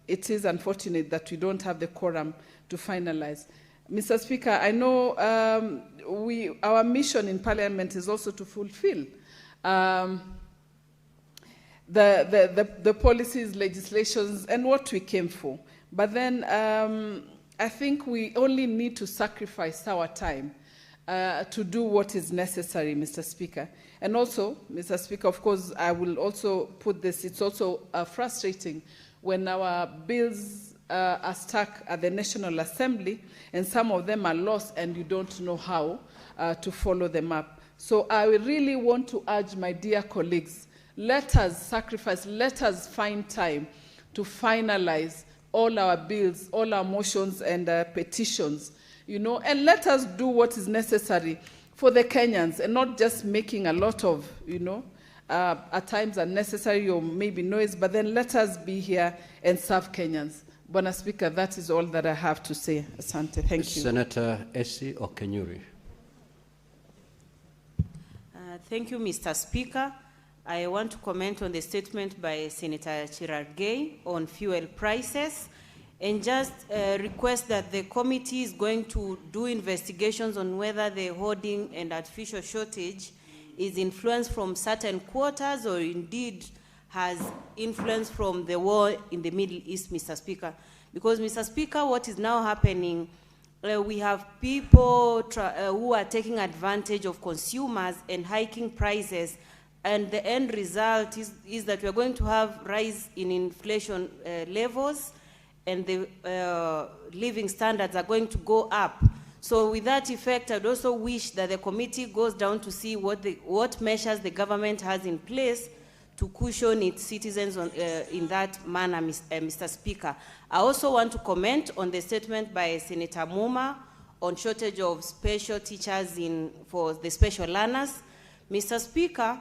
it is unfortunate that we don't have the quorum to finalize. Mr. Speaker, I know our mission in Parliament is also to fulfill the policies, legislations, and what we came for. But then I think we only need to sacrifice our time to do what is necessary, Mr. Speaker. And also, Mr. Speaker, of course, I will also put this, it's also frustrating when our bills are stuck at the National Assembly and some of them are lost and you don't know how to follow them up. So I really want to urge my dear colleagues, let us sacrifice, let us find time to finalize all our bills, all our motions and petitions, you know, and let us do what is necessary for the Kenyans and not just making a lot of, you know, at times unnecessary or maybe noise, but then let us be here and serve Kenyans. Bwana Speaker, that is all that I have to say. Asante, thank you. Senator Esi Okenyuri. Thank you, Mr. Speaker. I want to comment on the statement by Senator Chirargei on fuel prices and just request that the committee is going to do investigations on whether the hoarding and artificial shortage is influenced from certain quarters or indeed has influence from the war in the Middle East, Mr. Speaker. Because, Mr. Speaker, what is now happening, we have people who are taking advantage of consumers and hiking prices, and the end result is that we are going to have rise in inflation levels, and the living standards are going to go up. So with that effect, I'd also wish that the committee goes down to see what measures the government has in place to cushion its citizens in that manner, Mr. Speaker. I also want to comment on the statement by Senator Muma on shortage of special teachers for the special learners. Mr. Speaker,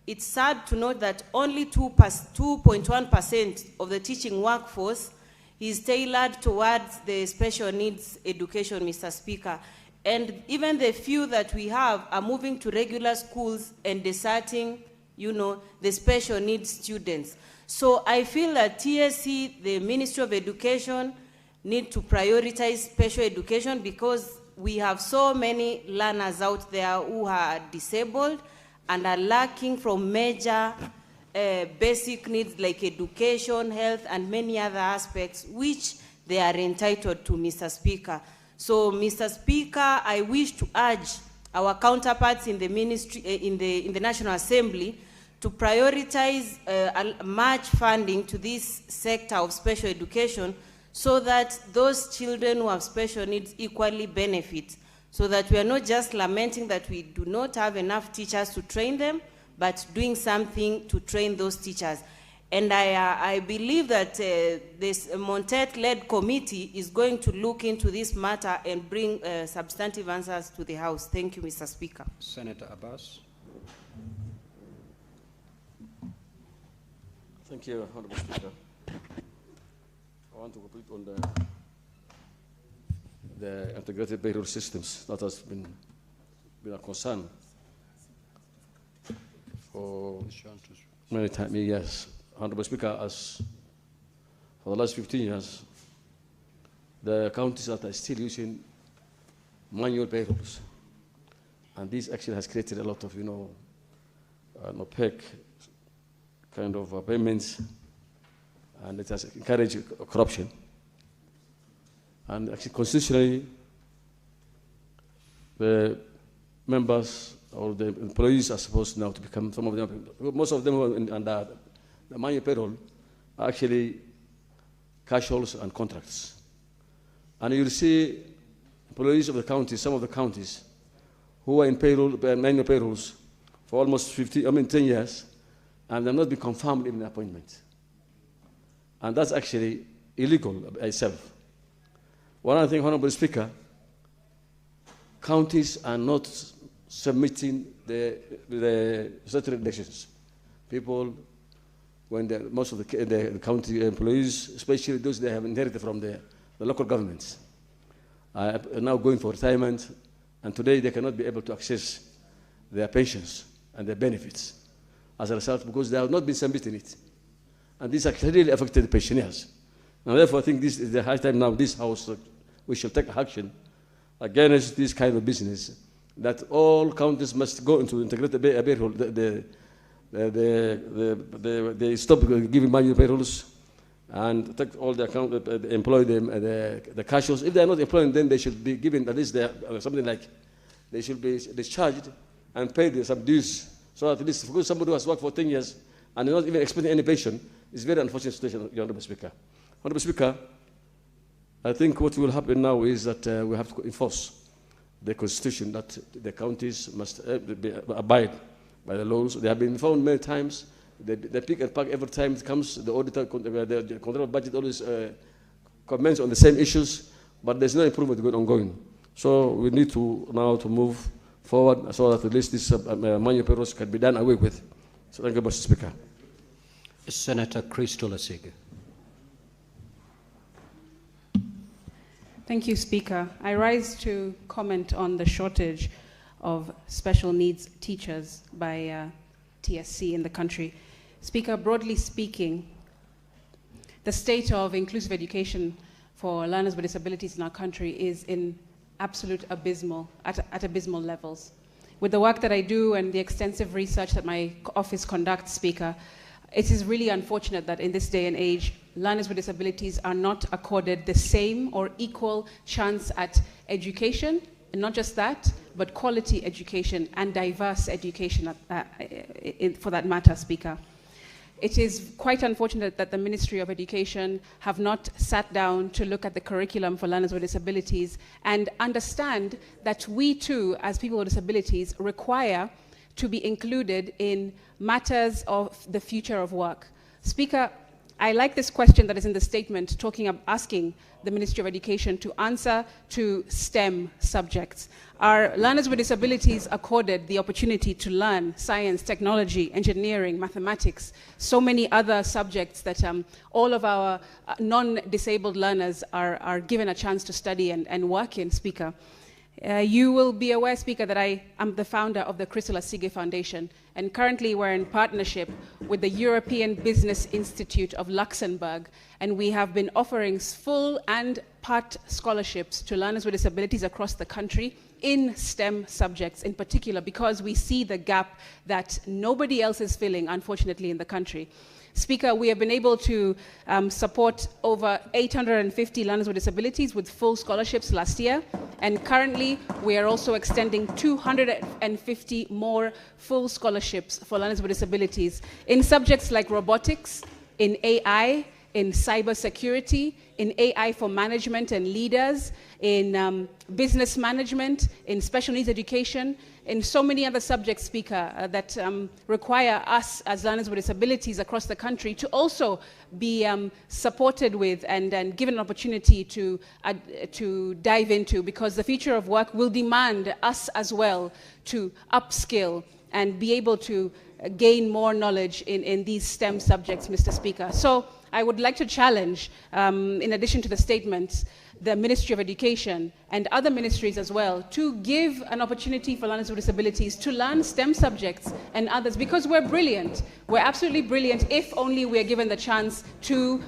it's sad to note that only 2.1% of the teaching workforce is tailored towards the special needs education, Mr. Speaker. And even the few that we have are moving to regular schools and deserting, you know, the special needs students. So I feel that TSC, the Ministry of Education, need to prioritize special education because we have so many learners out there who are disabled and are lacking from major basic needs like education, health, and many other aspects which they are entitled to, Mr. Speaker. So, Mr. Speaker, I wish to urge our counterparts in the ministry, in the National Assembly, to prioritize much funding to this sector of special education so that those children who have special needs equally benefit. so that we are not just lamenting that we do not have enough teachers to train them, but doing something to train those teachers. And I believe that this Montet-led committee is going to look into this matter and bring substantive answers to the House. Thank you, Mr. Speaker. Senator Abbas. Thank you, Honorable Speaker. I want to complete on the integrated payroll systems that has been a concern for many times. Yes, Honorable Speaker, as for the last 15 years, the counties that are still using manual payrolls, and this actually has created a lot of, an opaque kind of payments, and it has encouraged corruption. And actually, constitutionally, the members or the employees are supposed now to become, some of them, most of them under the manual payroll are actually casuals and contracts. And you'll see employees of the counties, some of the counties, who are in manual payrolls for almost 10 years, and they've not been confirmed in an appointment. And that's actually illegal itself. One other thing, Honorable Speaker, counties are not submitting the statutory elections. People, when most of the county employees, especially those they have inherited from the local governments, are now going for retirement, and today they cannot be able to access their pensions and their benefits as a result, because they have not been submitting it. And this actually really affected the pensioners. Now, therefore, I think this is the high time now, this House, we shall take action against this kind of business, that all counties must go into integrated payroll. They stop giving manual payrolls and take all the account, employ the casuals. If they are not employing them, they should be given at least something like, they should be discharged and paid some dues. So at least, because somebody who has worked for 10 years and not even expecting any pension, it's a very unfortunate situation, Your Honorable Speaker. Honorable Speaker, I think what will happen now is that we have to enforce the Constitution, that the counties must abide by the laws. They have been found many times. They pick and pack every time it comes. The auditor, the control of budget always comments on the same issues, but there's no improvement going ongoing. So we need to now to move forward so that at least this manual payrolls can be done away with. So thank you, Mr. Speaker. Senator Crystal Asige. Thank you, Speaker. I rise to comment on the shortage of special needs teachers by TSC in the country. Speaker, broadly speaking, the state of inclusive education for learners with disabilities in our country is in absolute abysmal levels. With the work that I do and the extensive research that my office conducts, Speaker, it is really unfortunate that in this day and age, learners with disabilities are not accorded the same or equal chance at education, and not just that, but quality education and diverse education for that matter, Speaker. It is quite unfortunate that the Ministry of Education have not sat down to look at the curriculum for learners with disabilities and understand that we too, as people with disabilities, require to be included in matters of the future of work. Speaker, I like this question that is in the statement asking the Ministry of Education to answer to STEM subjects. Are learners with disabilities accorded the opportunity to learn science, technology, engineering, mathematics, so many other subjects that all of our non-disabled learners are given a chance to study and work in, Speaker? You will be aware, Speaker, that I am the founder of the Crystal Asige Foundation, and currently we're in partnership with the European Business Institute of Luxembourg, and we have been offering full and part scholarships to learners with disabilities across the country in STEM subjects in particular, because we see the gap that nobody else is filling, unfortunately, in the country. Speaker, we have been able to support over 850 learners with disabilities with full scholarships last year, and currently we are also extending 250 more full scholarships for learners with disabilities in subjects like robotics, in AI, in cybersecurity, in AI for management and leaders, in business management, in special needs education, in so many other subjects, Speaker, that require us as learners with disabilities across the country to also be supported with and given an opportunity to dive into, because the future of work will demand us as well to upskill and be able to gain more knowledge in these STEM subjects, Mr. Speaker. So I would like to challenge, in addition to the statements, the Ministry of Education and other ministries as well to give an opportunity for learners with disabilities to learn STEM subjects and others, because we're brilliant. We're absolutely brilliant if only we're given the chance to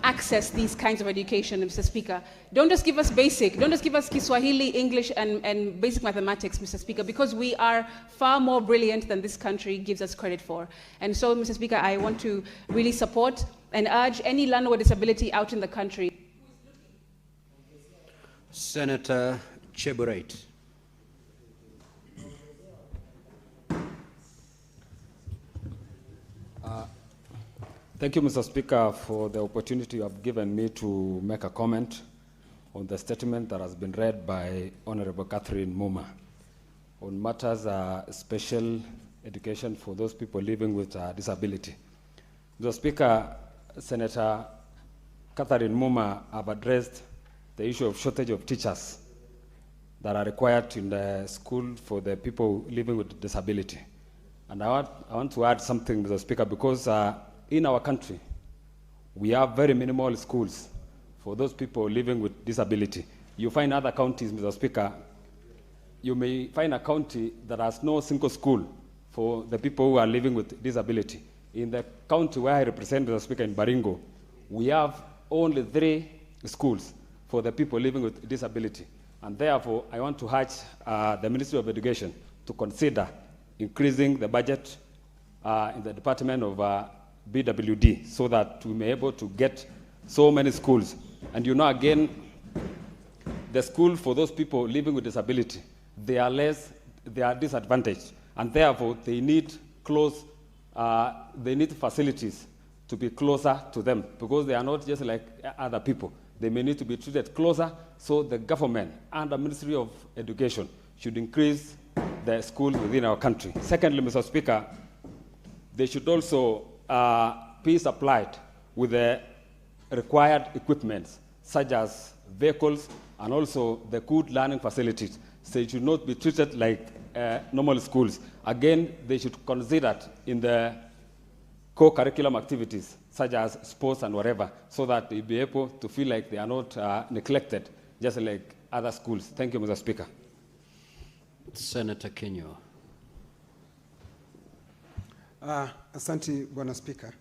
access these kinds of education, Mr. Speaker. Don't just give us basic, don't just give us Kiswahili, English, and basic mathematics, Mr. Speaker, because we are far more brilliant than this country gives us credit for. And so, Mr. Speaker, I want to really support and urge any learner with disability out in the country. Senator Cheburate. Thank you, Mr. Speaker, for the opportunity you have given me to make a comment on the statement that has been read by Honorable Catherine Muma on matters special education for those people living with disability. Mr. Speaker, Senator Catherine Muma have addressed the issue of shortage of teachers that are required in the school for the people living with disability. And I want to add something, Mr. Speaker, because in our country, we have very minimal schools for those people living with disability. You find other counties, Mr. Speaker, you may find a county that has no single school for the people who are living with disability. In the county where I represent, Mr. Speaker, in Baringo, we have only 3 schools for the people living with disability. And therefore, I want to urge the Ministry of Education to consider increasing the budget in the Department of BWD so that we may be able to get so many schools. And you know, again, the school for those people living with disability, they are disadvantaged. And therefore, they need facilities to be closer to them, because they are not just like other people. They may need to be treated closer, so the government and the Ministry of Education should increase the schools within our country. Secondly, Mr. Speaker, they should also be supplied with the required equipment, such as vehicles and also the good learning facilities. So it should not be treated like normal schools. Again, they should consider it in the co-curriculum activities, such as sports and whatever, so that they'll be able to feel like they are not neglected, just like other schools. Thank you, Mr. Speaker. Senator Kenyo. Asante, Bwana Speaker.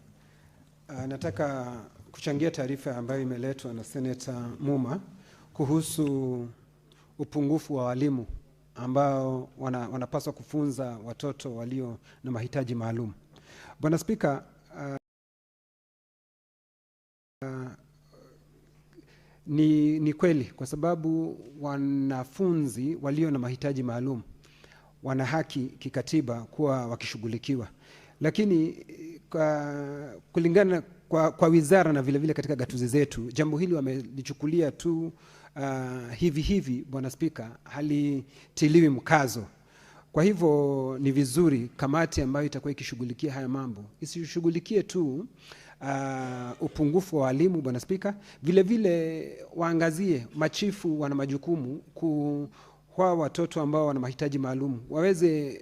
Nataka kuchangia taarifa ambayo imeletwa na Senator Muma kuhusu upungufu wa walimu ambao wanapaswa kufunza watoto walio na mahitaji maalum. Bwana Speaker, ni kweli, kwa sababu wanafunzi walio na mahitaji maalum wana haki kikatiba kuwa wakishughulikiwa. Lakini kulingana kwa wizara na vile vile katika gatuzi zetu, jambo hili wamelichukulia tu hivi, Bwana Speaker, halitiliwi mkazo. Kwa hivyo ni vizuri kamati ambayo itakuwa ikishughulikia haya mambo isishughulikie tu upungufu wa walimu, Bwana Speaker, vile vile waangazie machifu wana majukumu kwa watoto ambao wana mahitaji maalum waweze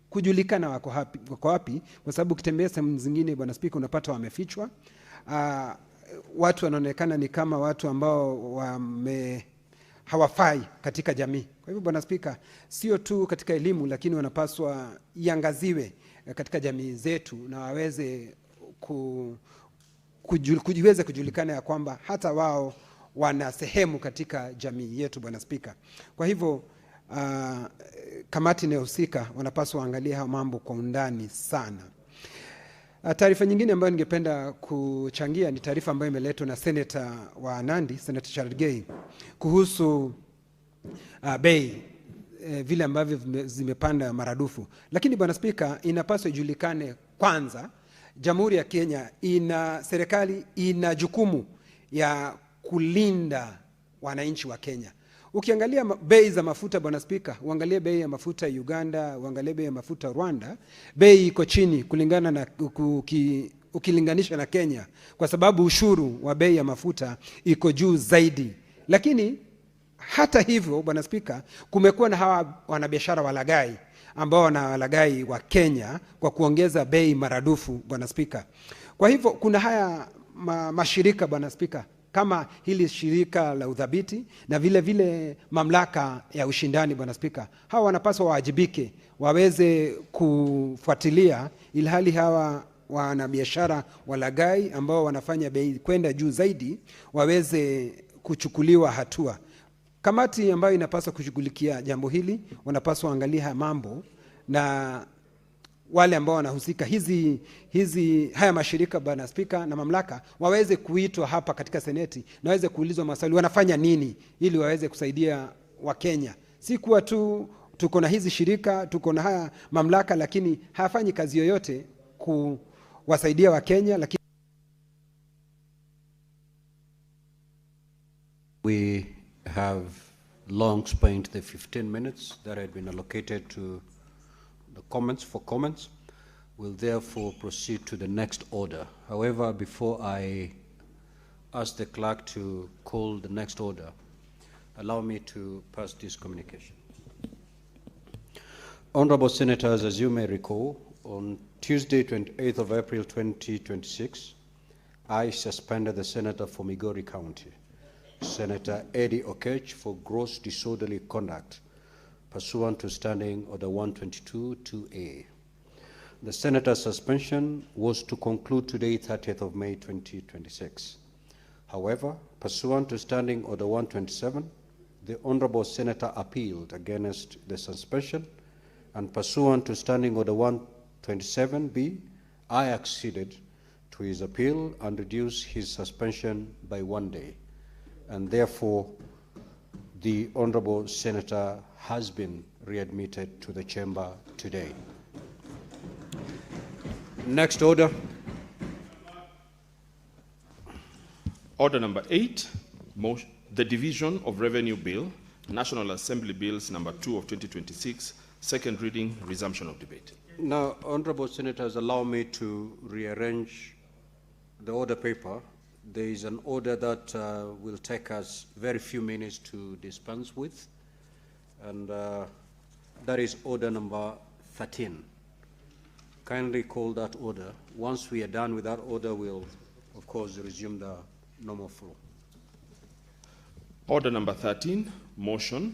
kujulikana wako wapi, kwa sababu ukitembea sehemu zingine, Bwana Speaker, unapata wamefichwa. Watu wanaonekana ni kama watu ambao hawafai katika jamii. Kwa hivyo, Bwana Speaker, sio tu katika elimu, lakini wanapaswa iangaziwe katika jamii zetu na waweze kujulikana ya kwamba hata wao wana sehemu katika jamii yetu, Bwana Speaker. Kwa hivyo kamati inayohusika wanapaswa waangalie haya mambo kwa undani sana. Taarifa nyingine ambayo ningependa kuchangia ni taarifa ambayo imeletwa na Senator wa Nandi, Senator Cherargei, kuhusu bei vile ambavyo zimepanda maradufu. Lakini Bwana Speaker, inapaswa ijulikane kwanza Jamhuri ya Kenya serikali ina jukumu ya kulinda wananchi wa Kenya. Ukiangalia bei za mafuta, Bwana Spika, uangalie bei ya mafuta Uganda, uangalie bei ya mafuta Rwanda, bei iko chini kulingana na ukilinganisha na Kenya, kwa sababu ushuru wa bei ya mafuta iko juu zaidi. Lakini hata hivyo, Bwana Spika, kumekuwa na hawa wanabiashara walagai ambao wanawalagai wa Kenya kwa kuongeza bei maradufu, Bwana Spika. Kwa hivyo kuna haya mashirika, Bwana Spika, kama hili shirika la udhabiti na vile vile mamlaka ya ushindani, Bwana Spika, hawa wanapaswa waajibike, waweze kufuatilia ilhali hawa wanabiashara walagai ambao wanafanya bei kwenda juu zaidi waweze kuchukuliwa hatua. Kamati ambayo inapaswa kushughulikia jambo hili wanapaswa angalia mambo, na wale ambao wanahusika haya mashirika, Bwana Spika, na mamlaka waweze kuitwa hapa katika seneti na waweze kuulizwa maswali, wanafanya nini ili waweze kusaidia Wakenya. Si kuwa tu tuko na hizi shirika, tuko na haya mamlaka, lakini hayafanyi kazi yoyote kuwasaidia Wakenya. Lakini we have long spent the 15 minutes that had been allocated to the comments. We'll therefore proceed to the next order. However, before I ask the clerk to call the next order, allow me to pass this communication. Honorable Senators, as you may recall, on Tuesday, 28th of April 2026, I suspended the Senator for Migori County, Senator Eddie Okech, for gross disorderly conduct pursuant to Standing Order 122-2A. The Senator's suspension was to conclude today, 30th of May 2026. However, pursuant to Standing Order 127, the Honorable Senator appealed against the suspension, and pursuant to Standing Order 127B, I acceded to his appeal and reduced his suspension by 1 day. And therefore, the Honorable Senator has been readmitted to the chamber today. Next order. Order number 8, the Division of Revenue Bill, National Assembly Bills number 2 of 2026, second reading, resumption of debate. Now, Honorable Senators, allow me to rearrange the order paper. There is an order that will take us very few minutes to dispense with, and that is order number 13. Kindly call that order. Once we are done with that order, we'll, of course, resume the normal flow. Order number 13, motion,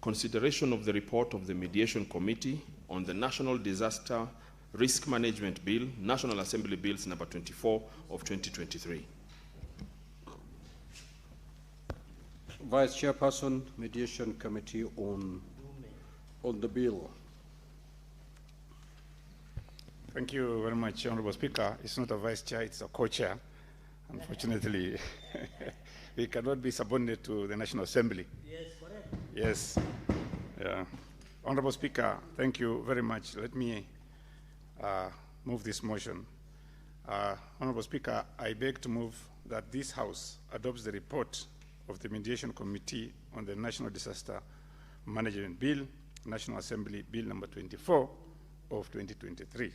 consideration of the report of the Mediation Committee on the National Disaster Risk Management Bill, National Assembly Bills number 24 of 2023. Vice Chairperson, Mediation Committee on the bill. Thank you very much, Honorable Speaker. It's not a vice chair, it's a co-chair. Unfortunately, we cannot be subordinate to the National Assembly. Yes, correct. Yes. Yeah. Honorable Speaker, thank you very much. Let me move this motion. Honorable Speaker, I beg to move that this House adopts the report of the Mediation Committee on the National Disaster Management Bill, National Assembly Bill number 24 of 2023.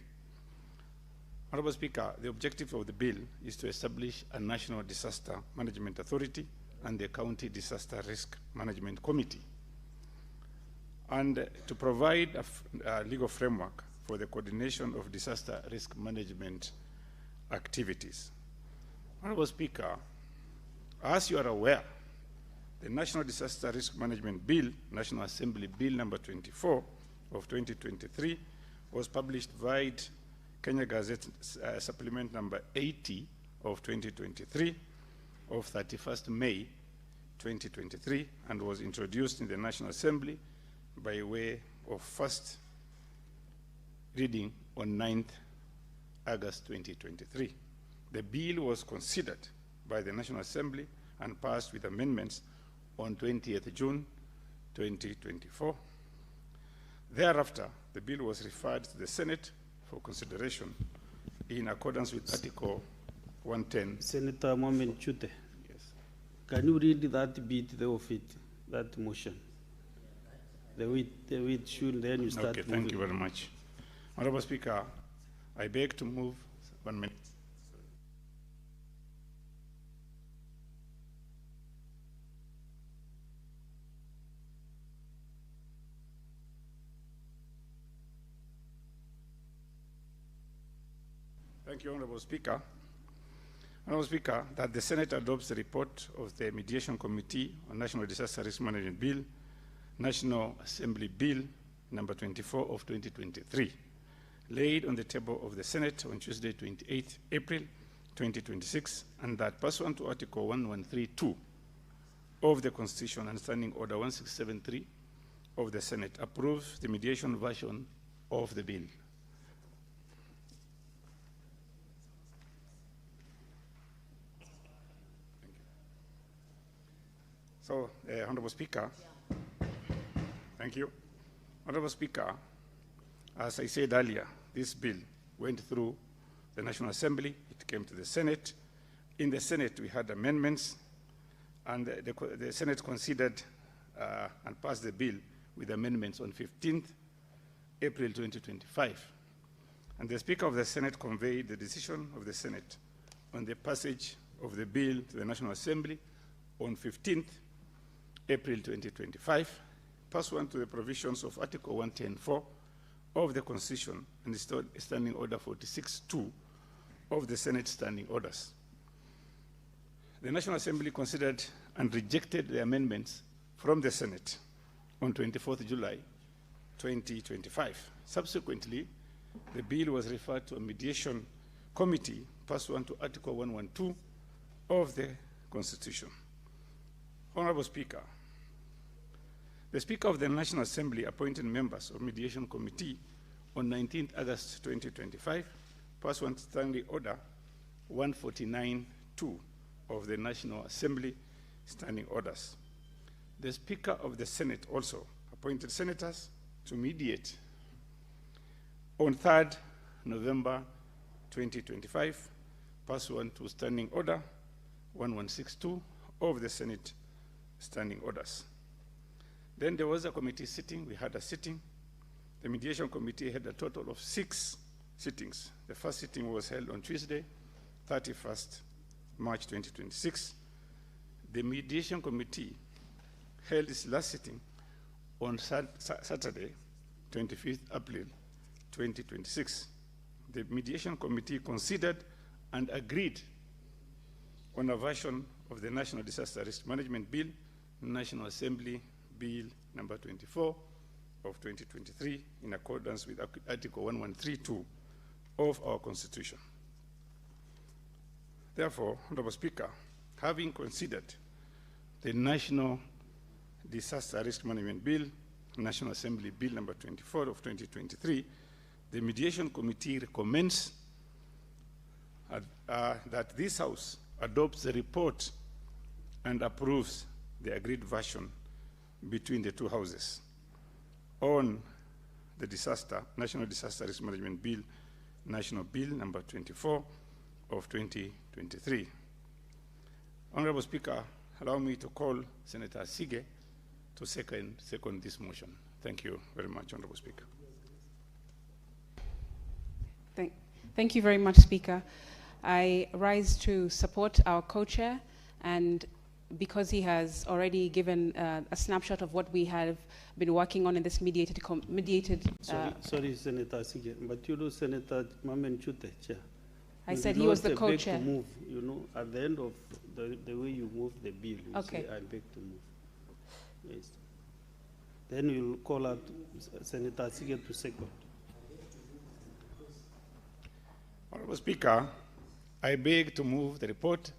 Honorable Speaker, the objective of the bill is to establish a National Disaster Management Authority and the County Disaster Risk Management Committee, and to provide a legal framework for the coordination of disaster risk management activities. Honorable Speaker, as you are aware, the National Disaster Risk Management Bill, National Assembly Bill number 24 of 2023, was published via Kenya Gazette Supplement number 80 of 2023 of 31st May 2023, and was introduced in the National Assembly by way of first reading on 9th August 2023. The bill was considered by the National Assembly and passed with amendments on 20th June 2024. Thereafter, the bill was referred to the Senate for consideration in accordance with Article 110. Senator Mohamed Chute. Yes. Can you read that bit there of it, that motion? The wait should, then you start. Okay, thank you very much. Honorable Speaker, I beg to move 1 minute. Thank you, Honorable Speaker. Honorable Speaker, that the Senate adopts the report of the Mediation Committee on National Disaster Risk Management Bill, National Assembly Bill number 24 of 2023, laid on the table of the Senate on Tuesday, 28 April 2026, and that pursuant to Article 1132 of the Constitution and Standing Order 1673 of the Senate, approves the mediation version of the bill. So, Honorable Speaker, thank you. Honorable Speaker, as I said earlier, this bill went through the National Assembly, it came to the Senate. In the Senate, we had amendments, and the Senate considered and passed the bill with amendments on 15th April 2025. And the Speaker of the Senate conveyed the decision of the Senate on the passage of the bill to the National Assembly on 15th April 2025, pursuant to the provisions of Article 110(4) of the Constitution and Standing Order 46(2) of the Senate Standing Orders. The National Assembly considered and rejected the amendments from the Senate on 24th July 2025. Subsequently, the bill was referred to a mediation committee pursuant to Article 112 of the Constitution. Honorable Speaker, the Speaker of the National Assembly appointed members of Mediation Committee on 19th August 2025, pursuant to Standing Order 149(2) of the National Assembly Standing Orders. The Speaker of the Senate also appointed senators to mediate on 3rd November 2025, pursuant to Standing Order 1162 of the Senate Standing Orders. Then there was a committee sitting. We had a sitting. The Mediation Committee had a total of 6 sittings. The first sitting was held on Tuesday, 31st March 2026. The Mediation Committee held its last sitting on Saturday, 25th April 2026. The Mediation Committee considered and agreed on a version of the National Disaster Risk Management Bill, National Assembly Bill number 24 of 2023, in accordance with Article 1132 of our Constitution. Therefore, Honorable Speaker, having considered the National Disaster Risk Management Bill, National Assembly Bill number 24 of 2023, the Mediation Committee recommends that this House adopts the report and approves the agreed version between the two houses on the National Disaster Risk Management Bill, National Bill number 24 of 2023. Honorable Speaker, allow me to call Senator Sige to second this motion. Thank you very much, Honorable Speaker. Thank you very much, Speaker. I rise to support our co-chair, and because he has already given a snapshot of what we have been working on in this mediated. Sorry, Senator Sige, but you know, Senator Mohamed Chute, Chair. I said he was the co-chair. I beg to move, you know, at the end of the way you move the bill, you okay. Say, I beg to move. Yes. Then you'll call out Senator Sige to second. Honorable Speaker, I beg to move the report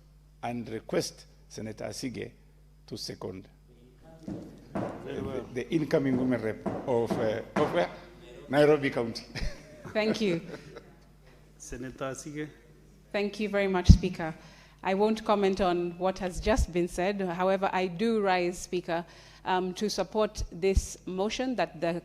and request Senator Sige to second the incoming women rep of where? Nairobi County. Thank you. Senator Sige. Thank you very much, Speaker. I won't comment on what has just been said. However, I do rise, Speaker, to support this motion that the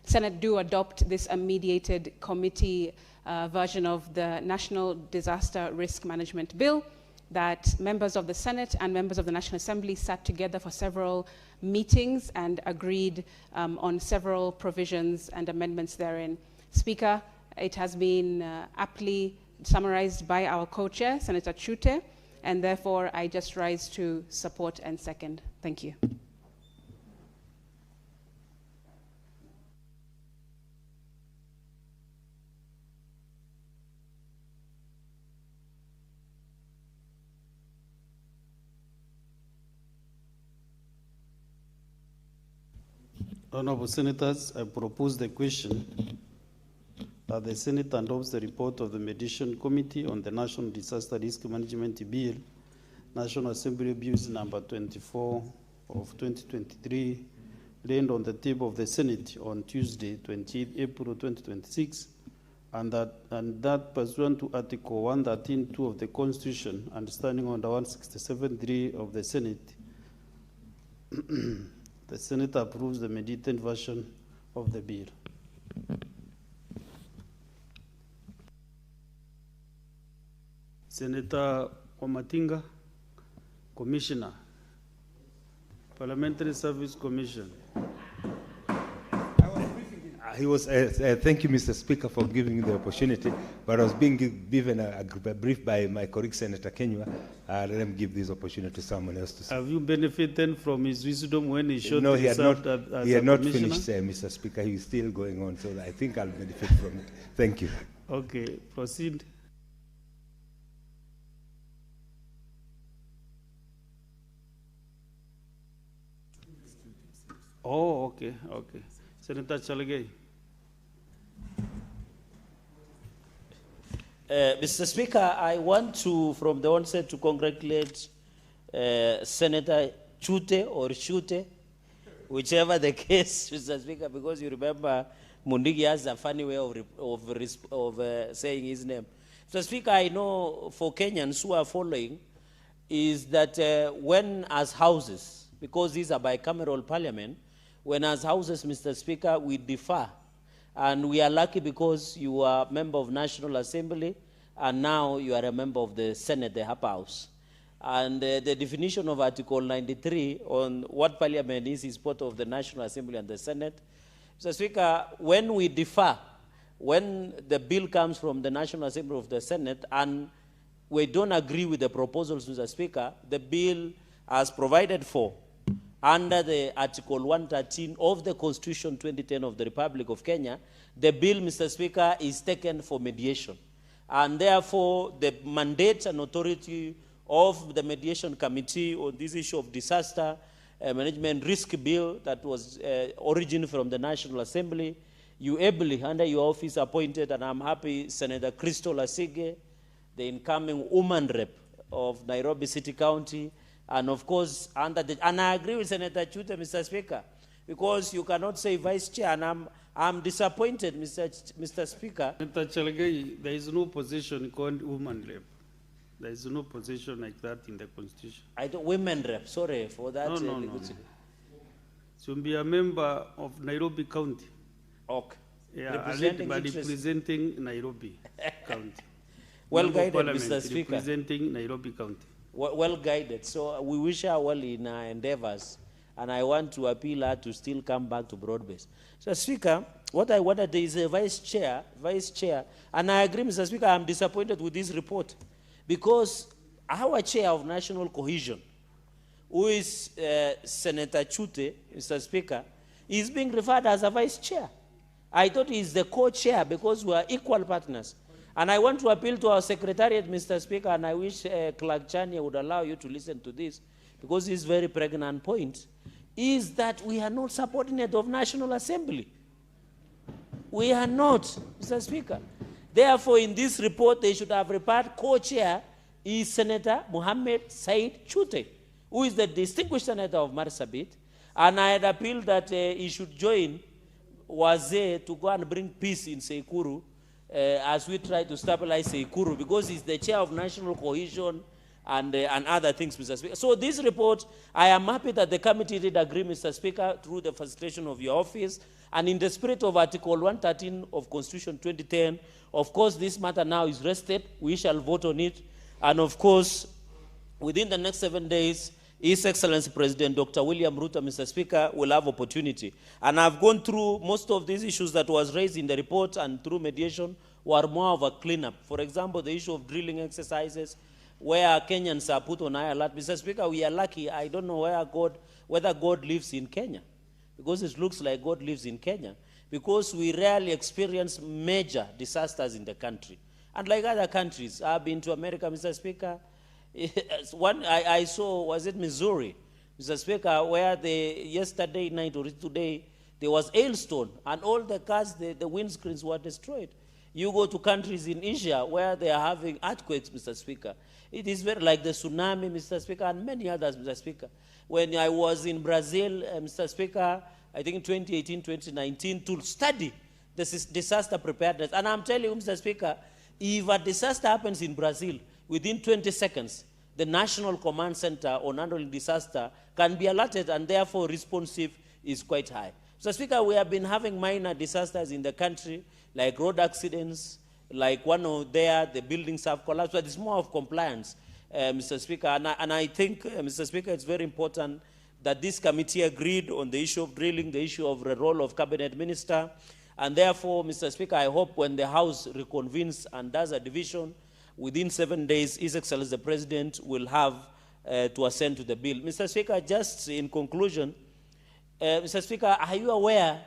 Senate do adopt this mediated committee version of the National Disaster Risk Management Bill that members of the Senate and members of the National Assembly sat together for several meetings and agreed on several provisions and amendments therein. Speaker, it has been aptly summarized by our co-chair, Senator Chute, and therefore I just rise to support and second. Thank you. Honorable Senators, I propose the question that the Senate adopts the report of the Mediation Committee on the National Disaster Risk Management Bill, National Assembly Bills number 24 of 2023, laid on the table of the Senate on Tuesday, 28 April 2026, and that pursuant to Article 113.2 of the Constitution and standing under 167.3 of the Senate, the Senate approves the mediated version of the bill. Senator Wamatinga, Commissioner, Parliamentary Service Commission. Thank you, Mr. Speaker, for giving me the opportunity, but I was being given a brief by my colleague, Senator Kenywa. Let him give this opportunity to someone else to speak. Have you benefited from his wisdom when he showed No, he had not commissioner? finished, Mr. Speaker. He is still going on, so I think I'll benefit from it. Thank you. Okay, proceed. Oh, okay, okay. Senator Chalagay. Mr. Speaker, I want to, from the onset, to congratulate Senator Chute or Shute, whichever the case, Mr. Speaker, because you remember Mundigi has a funny way of saying his name. Mr. Speaker, I know for Kenyans who are following is that when as houses, because these are bicameral parliament, when as houses, Mr. Speaker, we differ. And we are lucky because you are a member of National Assembly, and now you are a member of the Senate, the upper house. And the definition of Article 93 on what parliament is part of the National Assembly and the Senate. Mr. Speaker, when we differ, when the bill comes from the National Assembly of the Senate and we don't agree with the proposals, Mr. Speaker, the bill as provided for under the Article 113 of the Constitution 2010 of the Republic of Kenya, the bill, Mr. Speaker, is taken for mediation. And therefore, the mandate and authority of the Mediation Committee on this issue of disaster management risk bill that was originated from the National Assembly, you ably, under your office, appointed, and I'm happy, Senator Crystal Asige, the incoming woman rep of Nairobi City County, and of course, and I agree with Senator Chute, Mr. Speaker, because you cannot say vice chair, and I'm disappointed, Mr. Speaker. Senator Chalagay, there is no position called woman rep. There is no position like that in the Constitution. Women rep, sorry for that. No. To be a member of Nairobi County. Okay. Yeah, representing Nairobi County. Well guided, Mr. Speaker. Representing Nairobi County. Well guided. So we wish her well in her endeavors, and I want to appeal her to still come back to broad-based. So, Speaker, what I wanted is a vice chair, and I agree, Mr. Speaker, I'm disappointed with this report because our chair of national cohesion, who is Senator Chute, Mr. Speaker, is being referred as a vice chair. I thought he's the co-chair because we are equal partners. And I want to appeal to our secretariat, Mr. Speaker, and I wish Clerk Chania would allow you to listen to this, because this very pregnant point is that we are not subordinate of National Assembly. We are not, Mr. Speaker. Therefore, in this report, they should have referred co-chair is Senator Mohammed Said Chute, who is the distinguished senator of Marsabit, and I had appealed that he should join Wazee to go and bring peace in Sekuru, as we try to stabilize Sekuru, because he's the chair of national cohesion and other things, Mr. Speaker. So this report, I am happy that the committee did agree, Mr. Speaker, through the facilitation of your office, and in the spirit of Article 113 of Constitution 2010, of course, this matter now is rested. We shall vote on it. And of course, within the next 7 days, His Excellency President Dr. William Ruto, Mr. Speaker, will have opportunity. And I've gone through most of these issues that was raised in the report and through mediation were more of a cleanup. For example, the issue of drilling exercises, where Kenyans are put on high alert. Mr. Speaker, we are lucky. I don't know whether God lives in Kenya, because it looks like God lives in Kenya, because we rarely experience major disasters in the country. And like other countries, I've been to America, Mr. Speaker. One I saw, was it Missouri, Mr. Speaker, where yesterday night or today, there was hailstone, and all the cars, the windscreens were destroyed. You go to countries in Asia where they are having earthquakes, Mr. Speaker. It is very like the tsunami, Mr. Speaker, and many others, Mr. Speaker. When I was in Brazil, Mr. Speaker, I think 2018, 2019, to study the disaster preparedness. And I'm telling you, Mr. Speaker, if a disaster happens in Brazil, within 20 seconds, the National Command Center on Handling Disaster can be alerted, and therefore responsive is quite high. Mr. Speaker, we have been having minor disasters in the country, like road accidents, like one of the buildings have collapsed, but it's more of compliance, Mr. Speaker. And I think, Mr. Speaker, it's very important that this committee agreed on the issue of drilling, the issue of the role of cabinet minister. And therefore, Mr. Speaker, I hope when the House reconvenes and does a division, within 7 days, His Excellency the President will have to assent to the bill. Mr. Speaker, just in conclusion, Mr. Speaker, are you aware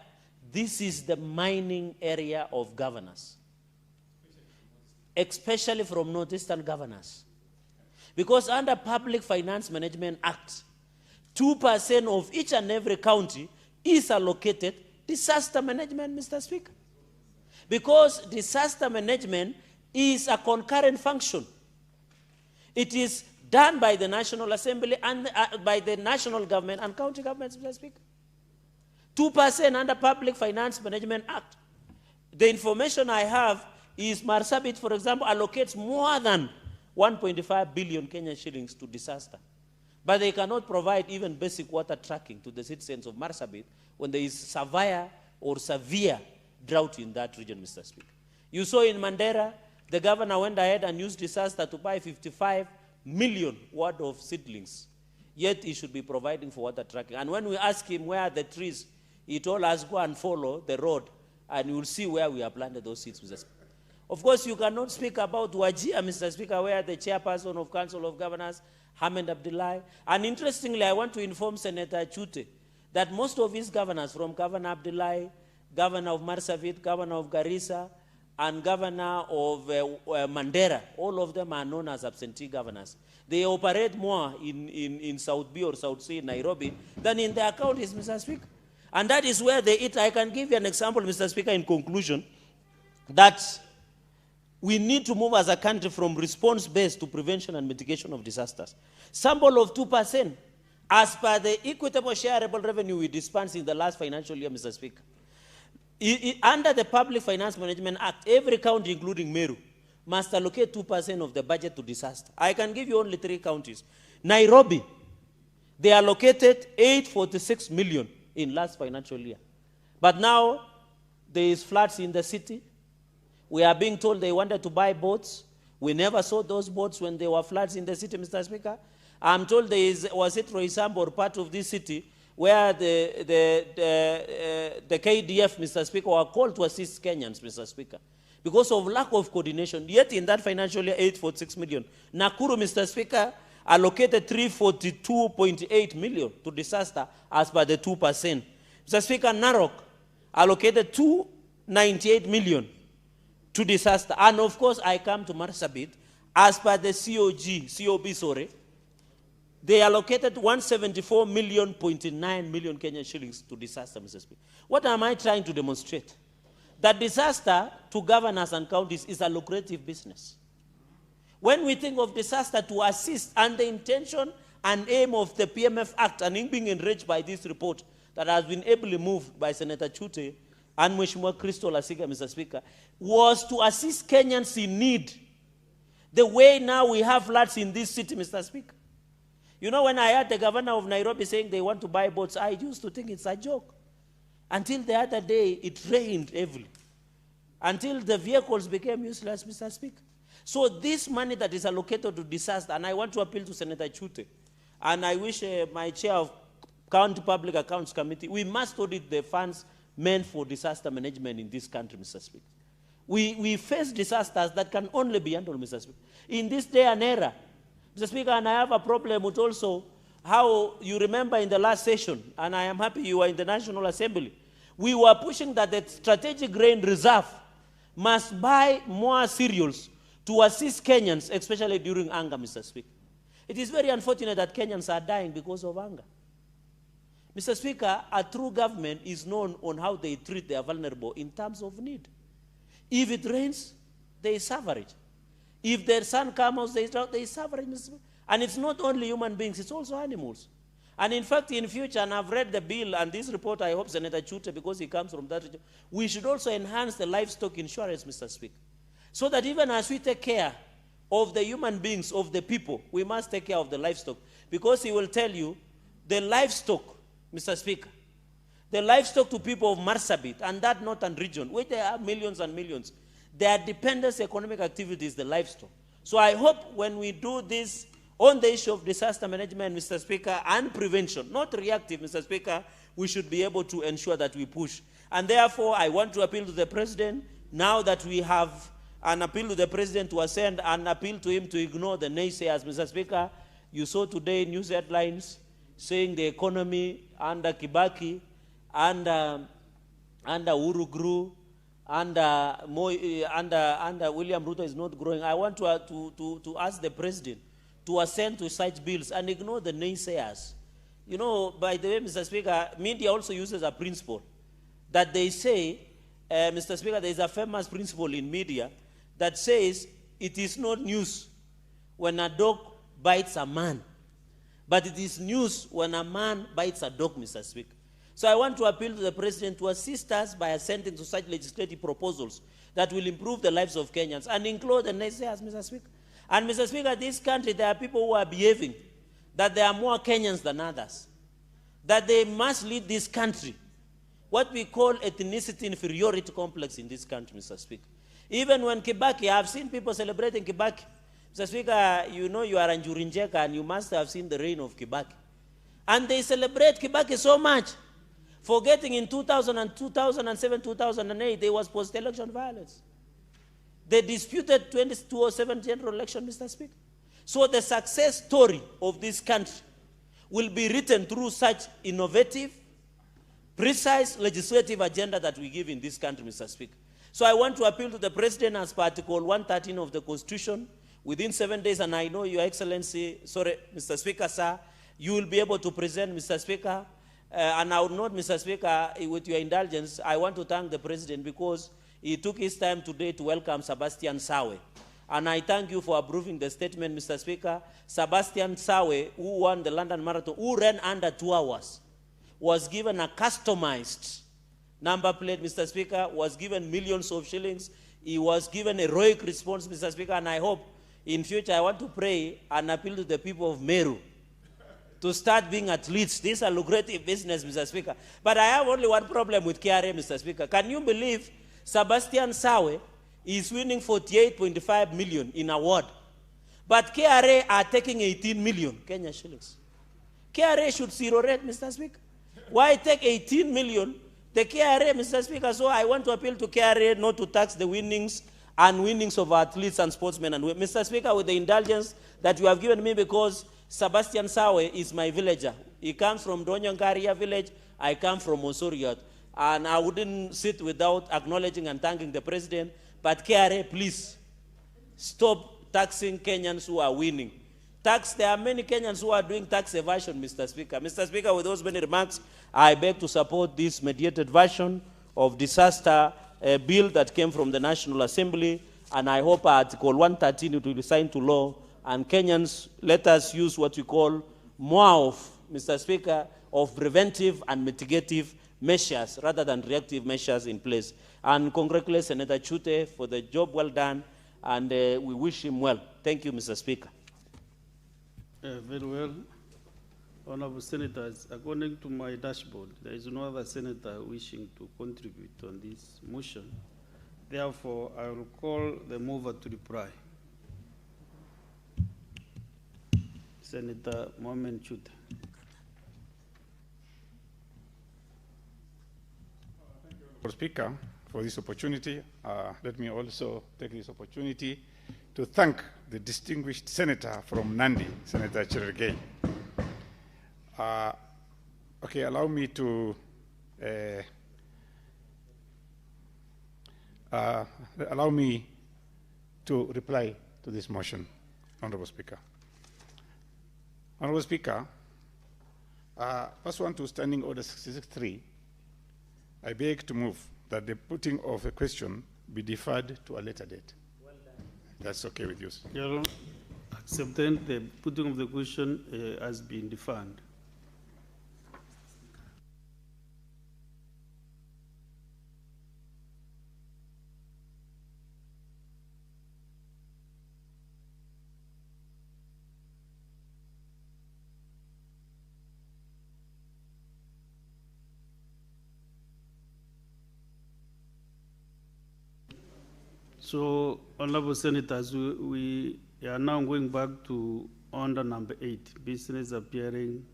this is the mining area of governors, especially from northeastern governors? Because under Public Finance Management Act, 2% of each and every county is allocated disaster management, Mr. Speaker. Because disaster management is a concurrent function. It is done by the National Assembly and by the national government and county governments, Mr. Speaker. 2% under Public Finance Management Act. The information I have is Marsabit, for example, allocates more than 1.5 billion Kenyan shillings to disaster. But they cannot provide even basic water tracking to the citizens of Marsabit when there is severe drought in that region, Mr. Speaker. You saw in Mandera, the governor went ahead and used disaster to buy 55 million worth of seedlings. Yet he should be providing for water tracking. And when we ask him where are the trees, he told us, go and follow the road, and you will see where we have planted those seeds, Mr. Speaker. Of course, you cannot speak about Wajir, Mr. Speaker, where the chairperson of Council of Governors, Ahmed Abdullahi. And interestingly, I want to inform Senator Chute that most of his governors, from Governor Abdullahi, Governor of Marsabit, Governor of Garissa, and Governor of Mandera, all of them are known as absentee governors. They operate more in South B or South C in Nairobi than in their counties, Mr. Speaker. And that is where they eat. I can give you an example, Mr. Speaker, in conclusion, that we need to move as a country from response-based to prevention and mitigation of disasters. Sample of 2%, as per the equitable shareable revenue we dispensed in the last financial year, Mr. Speaker. Under the Public Finance Management Act, every county, including Meru, must allocate 2% of the budget to disaster. I can give you only 3 counties. Nairobi, they allocated 846 million in last financial year. But now, there is floods in the city. We are being told they wanted to buy boats. We never saw those boats when there were floods in the city, Mr. Speaker. I'm told there is, was it Roysambu or part of this city, where the KDF, Mr. Speaker, were called to assist Kenyans, Mr. Speaker, because of lack of coordination. Yet in that financial year, 846 million. Nakuru, Mr. Speaker, allocated 342.8 million to disaster as per the 2%. Mr. Speaker, Narok allocated 298 million to disaster. And of course, I come to Marsabit, as per the COB, they allocated 174.9 million Kenyan shillings to disaster, Mr. Speaker. What am I trying to demonstrate? That disaster to governors and counties is a lucrative business. When we think of disaster to assist, and the intention and aim of the PMF Act, and being enriched by this report that has been ably moved by Senator Chute and Mheshimiwa Crystal Asiga, Mr. Speaker, was to assist Kenyans in need. The way now we have floods in this city, Mr. Speaker. You know, when I heard the governor of Nairobi saying they want to buy boats, I used to think it's a joke. Until the other day, it rained heavily. Until the vehicles became useless, Mr. Speaker. So this money that is allocated to disaster, and I want to appeal to Senator Chute, and I wish my chair of County Public Accounts Committee, we must audit the funds meant for disaster management in this country, Mr. Speaker. We face disasters that can only be handled, Mr. Speaker. In this day and era, Mr. Speaker, and I have a problem with also how you remember in the last session, and I am happy you were in the National Assembly, we were pushing that the strategic grain reserve must buy more cereals to assist Kenyans, especially during hunger, Mr. Speaker. It is very unfortunate that Kenyans are dying because of hunger. Mr. Speaker, a true government is known on how they treat their vulnerable in terms of need. If it rains, there is suffrage. If the sun comes, there is suffrage, Mr. Speaker. And it's not only human beings, it's also animals. And in fact, in future, and I've read the bill, and this report, I hope Senator Chute, because he comes from that region, we should also enhance the livestock insurance, Mr. Speaker. So that even as we take care of the human beings, of the people, we must take care of the livestock. Because he will tell you, the livestock, Mr. Speaker, the livestock to people of Marsabit and that northern region, where there are millions and millions, their dependence economic activity is the livestock. So I hope when we do this on the issue of disaster management, Mr. Speaker, and prevention, not reactive, Mr. Speaker, we should be able to ensure that we push. And therefore, I want to appeal to the President, now that we have an appeal to the President to send an appeal to him to ignore the naysayers, Mr. Speaker. You saw today news headlines saying the economy under Kibaki, under Uhuru grew, under William Ruto is not growing. I want to ask the President to assent to such bills and ignore the naysayers. You know, by the way, Mr. Speaker, media also uses a principle that they say, Mr. Speaker, there is a famous principle in media that says it is not news when a dog bites a man, but it is news when a man bites a dog, Mr. Speaker. So I want to appeal to the President to assist us by assenting to such legislative proposals that will improve the lives of Kenyans and include the naysayers, Mr. Speaker. And Mr. Speaker, this country, there are people who are behaving that there are more Kenyans than others, that they must lead this country, what we call ethnicity inferiority complex in this country, Mr. Speaker. Even when Kibaki, I've seen people celebrating Kibaki. Mr. Speaker, you know you are in Jurinjeka and you must have seen the reign of Kibaki. And they celebrate Kibaki so much, forgetting in 2007, 2008, there was post-election violence. They disputed 2007 general election, Mr. Speaker. So the success story of this country will be written through such innovative, precise legislative agenda that we give in this country, Mr. Speaker. So I want to appeal to the President as per Article 113 of the Constitution, within 7 days, and I know Your Excellency, sorry, Mr. Speaker, sir, you will be able to present, Mr. Speaker, and I would note, Mr. Speaker, with your indulgence, I want to thank the President because he took his time today to welcome Sebastian Sawe. And I thank you for approving the statement, Mr. Speaker. Sebastian Sawe, who won the London Marathon, who ran under 2 hours, was given a customized number plate, Mr. Speaker, was given millions of shillings. He was given a heroic response, Mr. Speaker, and I hope in future I want to pray and appeal to the people of Meru to start being athletes. This is a lucrative business, Mr. Speaker. But I have only one problem with KRA, Mr. Speaker. Can you believe Sebastian Sawe is winning 48.5 million in award, but KRA are taking 18 million Kenya shillings? KRA should zero rate, Mr. Speaker. Why take 18 million, the KRA, Mr. Speaker? So I want to appeal to KRA not to tax the winnings of athletes and sportsmen. And Mr. Speaker, with the indulgence that you have given me, because Sebastian Sawe is my villager. He comes from Donyangaria village. I come from Osoriot. And I wouldn't sit without acknowledging and thanking the President. But KRA, please, stop taxing Kenyans who are winning. There are many Kenyans who are doing tax evasion, Mr. Speaker. Mr. Speaker, with those many remarks, I beg to support this mediated version of disaster bill that came from the National Assembly. And I hope Article 113 it will be signed to law. And Kenyans, let us use what we call more of, Mr. Speaker, of preventive and mitigative measures rather than reactive measures in place. And congratulate Senator Chute for the job well done, and we wish him well. Thank you, Mr. Speaker. Very well. Honorable Senators, according to my dashboard, there is no other senator wishing to contribute on this motion. Therefore, I will call the mover to reply. Senator Mohamed Chuta. Mr. Speaker, for this opportunity. Let me also take this opportunity to thank the distinguished senator from Nandi, Senator Cherargei. Okay, allow me to reply to this motion, Honorable Speaker. Honorable Speaker, pursuant to Standing Order 66.3, I beg to move that the putting of a question be deferred to a later date. Well done. That's okay with you, sir. Your Honor, accepting the putting of the question has been deferred. So, Honorable Senators, we are now going back to order number 8, business appearing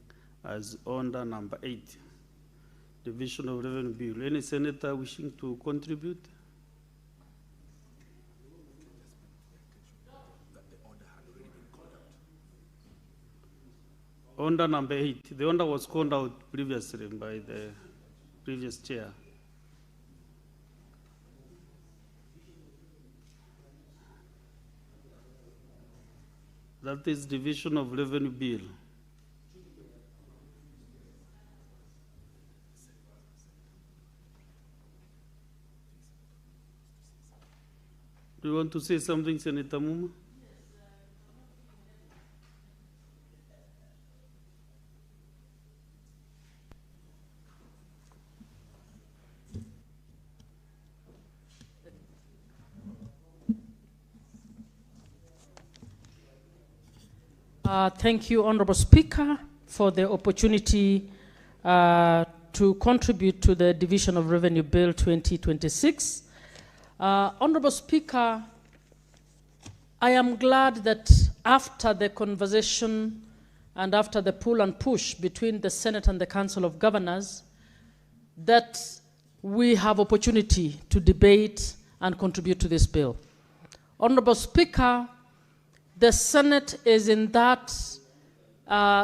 as order number 8, Division of Revenue Bill. Any senator wishing to contribute? Order number 8. The order was called out previously by the previous chair. That is Division of Revenue Bill. Do you want to say something, Senator Muma? Thank you, Honorable Speaker, for the opportunity to contribute to the Division of Revenue Bill 2026. Honorable Speaker, I am glad that after the conversation and after the pull and push between the Senate and the Council of Governors, that we have opportunity to debate and contribute to this bill. Honorable Speaker, the Senate is in that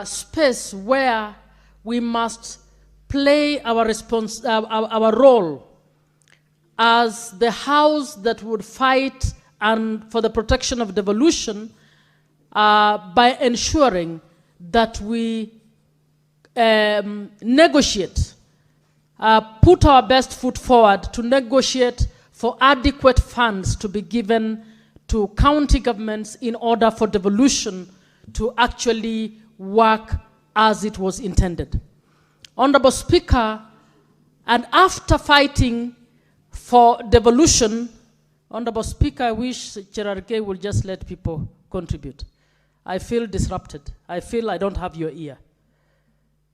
space where we must play our role as the house that would fight and for the protection of devolution by ensuring that we negotiate, put our best foot forward to negotiate for adequate funds to be given to county governments in order for devolution to actually work as it was intended. Honorable Speaker, and after fighting for devolution, Honorable Speaker, I wish Cherargei will just let people contribute. I feel disrupted. I feel I don't have your ear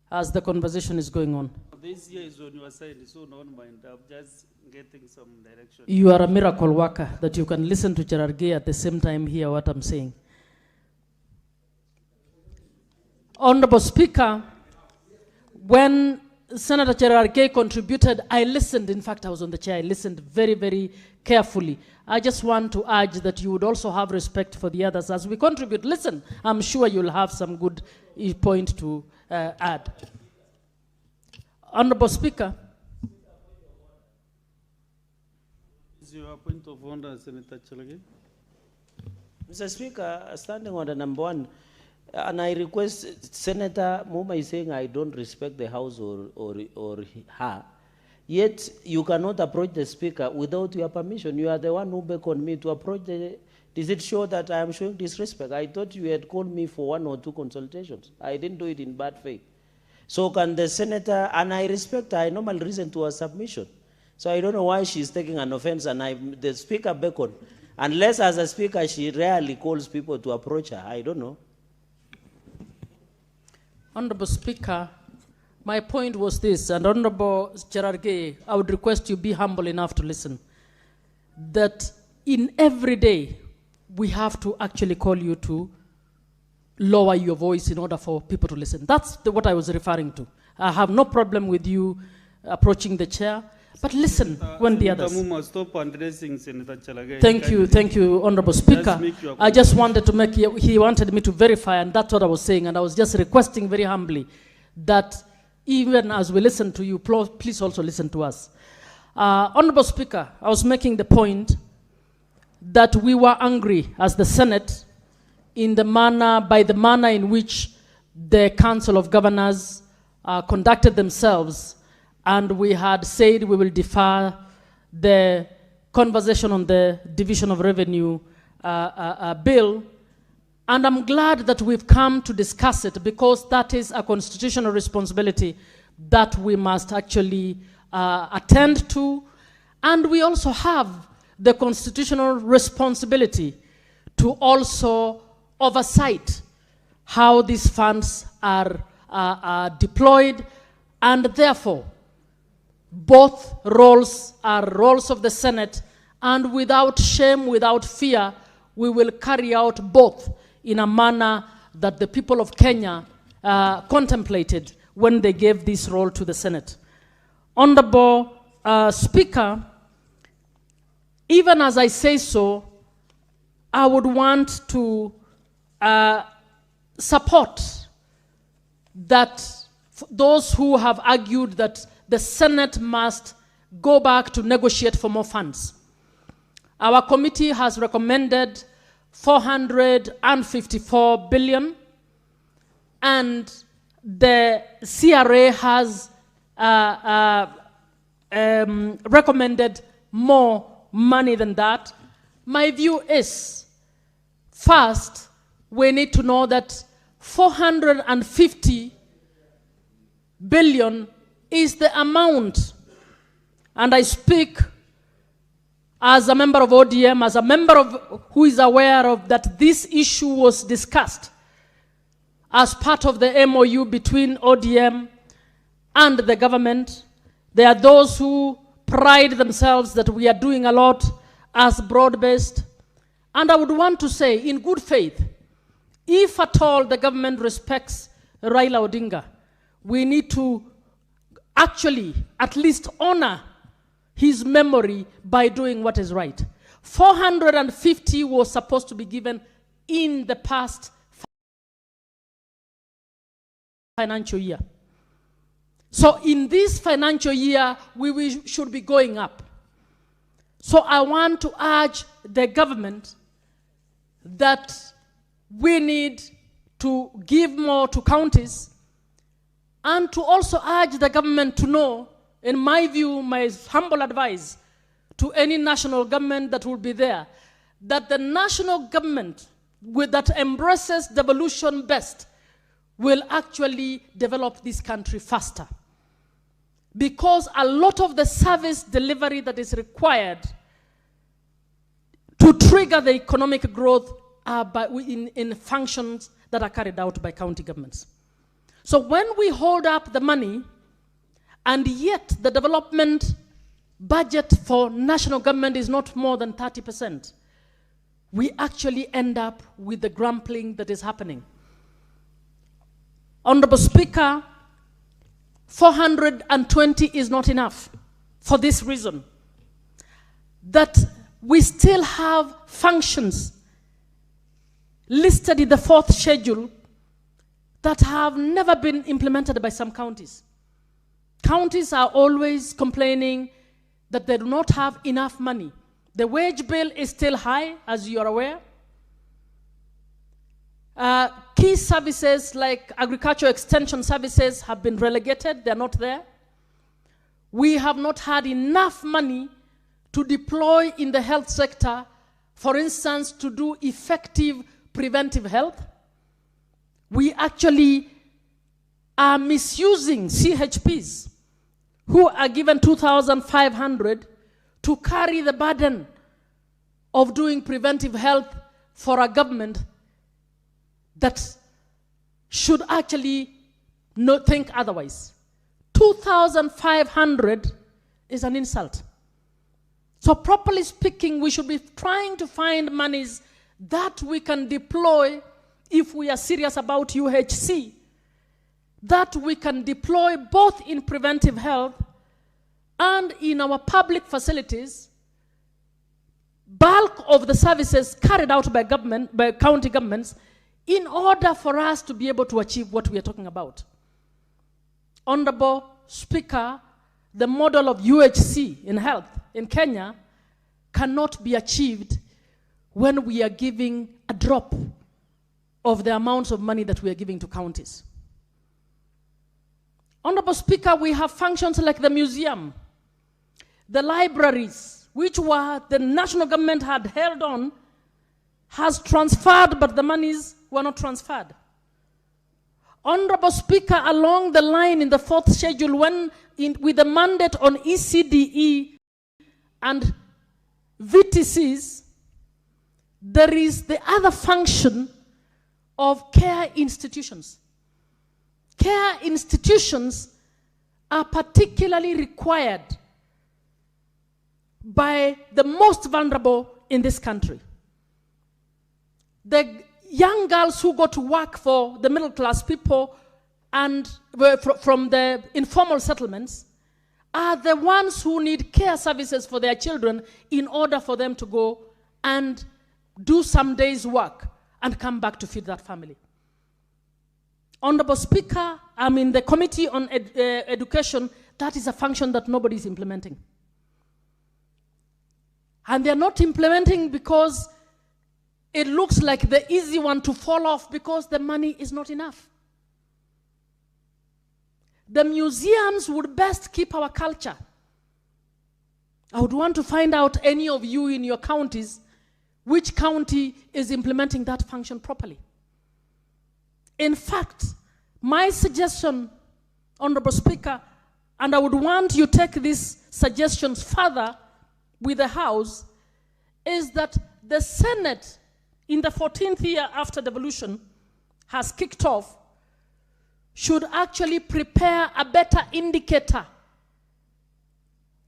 as the conversation is going on. This year is on your side, so don't mind. I'm just getting some direction. You are a miracle worker that you can listen to Cherargei at the same time hear what I'm saying. Honorable Speaker, when Senator Cherargei contributed, I listened. In fact, I was on the chair. I listened very, very carefully. I just want to urge that you would also have respect for the others as we contribute. Listen, I'm sure you'll have some good point to add. Honorable Speaker. Is your point of order, Senator Cherargei? Mr. Speaker, standing order number 1, and I request Senator Muma is saying I don't respect the House or her. Yet you cannot approach the Speaker without your permission. You are the one who beckoned me to approach the... Does it show that I am showing disrespect? I thought you had called me for 1 or 2 consultations. I didn't do it in bad faith. So can the Senator, and I respect her, I normally listen to her submission. So I don't know why she's taking an offense, and the Speaker beckoned. Unless as a speaker, she rarely calls people to approach her. I don't know. Honorable Speaker, my point was this, and Honorable Gerard Gay, I would request you be humble enough to listen, that in every day, we have to actually call you to lower your voice in order for people to listen. That's what I was referring to. I have no problem with you approaching the chair, but listen when the others. Stop addressing Senator Chalagay. Thank you, Honorable Speaker. I just wanted to make, he wanted me to verify, and that's what I was saying, and I was just requesting very humbly that even as we listen to you, please also listen to us. Honorable Speaker, I was making the point that we were angry as the Senate by the manner in which the Council of Governors conducted themselves, and we had said we will defer the conversation on the Division of Revenue bill, and I'm glad that we've come to discuss it, because that is a constitutional responsibility that we must actually attend to, and we also have the constitutional responsibility to also oversight how these funds are deployed, and therefore both roles are roles of the Senate, and without shame, without fear, we will carry out both in a manner that the people of Kenya contemplated when they gave this role to the Senate. Honorable Speaker, even as I say so, I would want to support that those who have argued that the Senate must go back to negotiate for more funds. Our committee has recommended 454 billion, and the CRA has recommended more money than that. My view is, first, we need to know that 450 billion is the amount, and I speak as a member of ODM, as a member of who is aware of that this issue was discussed as part of the MOU between ODM and the government. There are those who pride themselves that we are doing a lot as broad-based. And I would want to say, in good faith, if at all the government respects Raila Odinga, we need to actually at least honor his memory by doing what is right. 450 was supposed to be given in the past financial year. So in this financial year, we should be going up. So I want to urge the government that we need to give more to counties, and to also urge the government to know, in my view, my humble advice to any national government that will be there, that the national government that embraces devolution best will actually develop this country faster. Because a lot of the service delivery that is required to trigger the economic growth are in functions that are carried out by county governments. So when we hold up the money, and yet the development budget for national government is not more than 30%, we actually end up with the grumbling that is happening. Honorable Speaker, 420 is not enough for this reason, that we still have functions listed in the 4th schedule that have never been implemented by some counties. Counties are always complaining that they do not have enough money. The wage bill is still high, as you are aware. Key services like agricultural extension services have been relegated. They're not there. We have not had enough money to deploy in the health sector, for instance, to do effective preventive health. We actually are misusing CHPs who are given 2,500 to carry the burden of doing preventive health for a government that should actually not think otherwise. 2,500 is an insult. So properly speaking, we should be trying to find monies that we can deploy if we are serious about UHC, that we can deploy both in preventive health and in our public facilities. Bulk of the services carried out by government, by county governments, in order for us to be able to achieve what we are talking about. Honorable Speaker, the model of UHC in health in Kenya cannot be achieved when we are giving a drop of the amounts of money that we are giving to counties. Honorable Speaker, we have functions like the museum, the libraries, which were the national government had held on, has transferred, but the monies were not transferred. Honorable Speaker, along the line in the 4th schedule, with the mandate on ECDE and VTCs, there is the other function of care institutions. Care institutions are particularly required by the most vulnerable in this country. The young girls who go to work for the middle class people and from the informal settlements are the ones who need care services for their children in order for them to go and do some days work and come back to feed that family. Honorable Speaker, I'm in the Committee on Education. That is a function that nobody is implementing. And they're not implementing because it looks like the easy one to fall off because the money is not enough. The museums would best keep our culture. I would want to find out any of you in your counties, which county is implementing that function properly. In fact, my suggestion, Honorable Speaker, and I would want you to take these suggestions further with the House, is that the Senate, in the 14th year after devolution has kicked off, should actually prepare a better indicator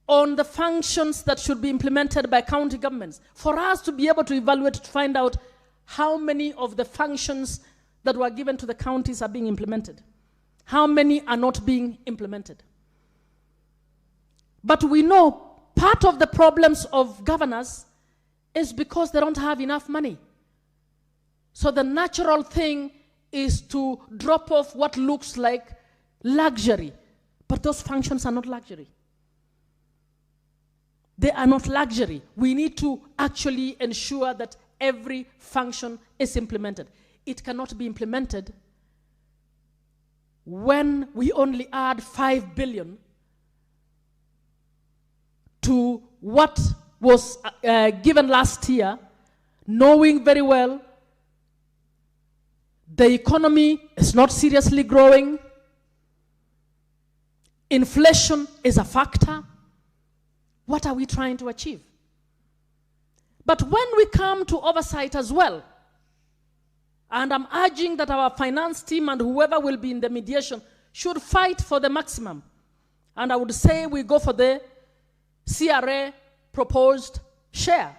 on the functions that should be implemented by county governments for us to be able to evaluate, to find out how many of the functions that were given to the counties are being implemented, how many are not being implemented. But we know part of the problems of governors is because they don't have enough money. So the natural thing is to drop off what looks like luxury, but those functions are not luxury. They are not luxury. We need to actually ensure that every function is implemented. It cannot be implemented when we only add 5 billion to what was given last year, knowing very well the economy is not seriously growing, inflation is a factor. What are we trying to achieve? But when we come to oversight as well, and I'm urging that our finance team and whoever will be in the mediation should fight for the maximum. And I would say we go for the CRA proposed share.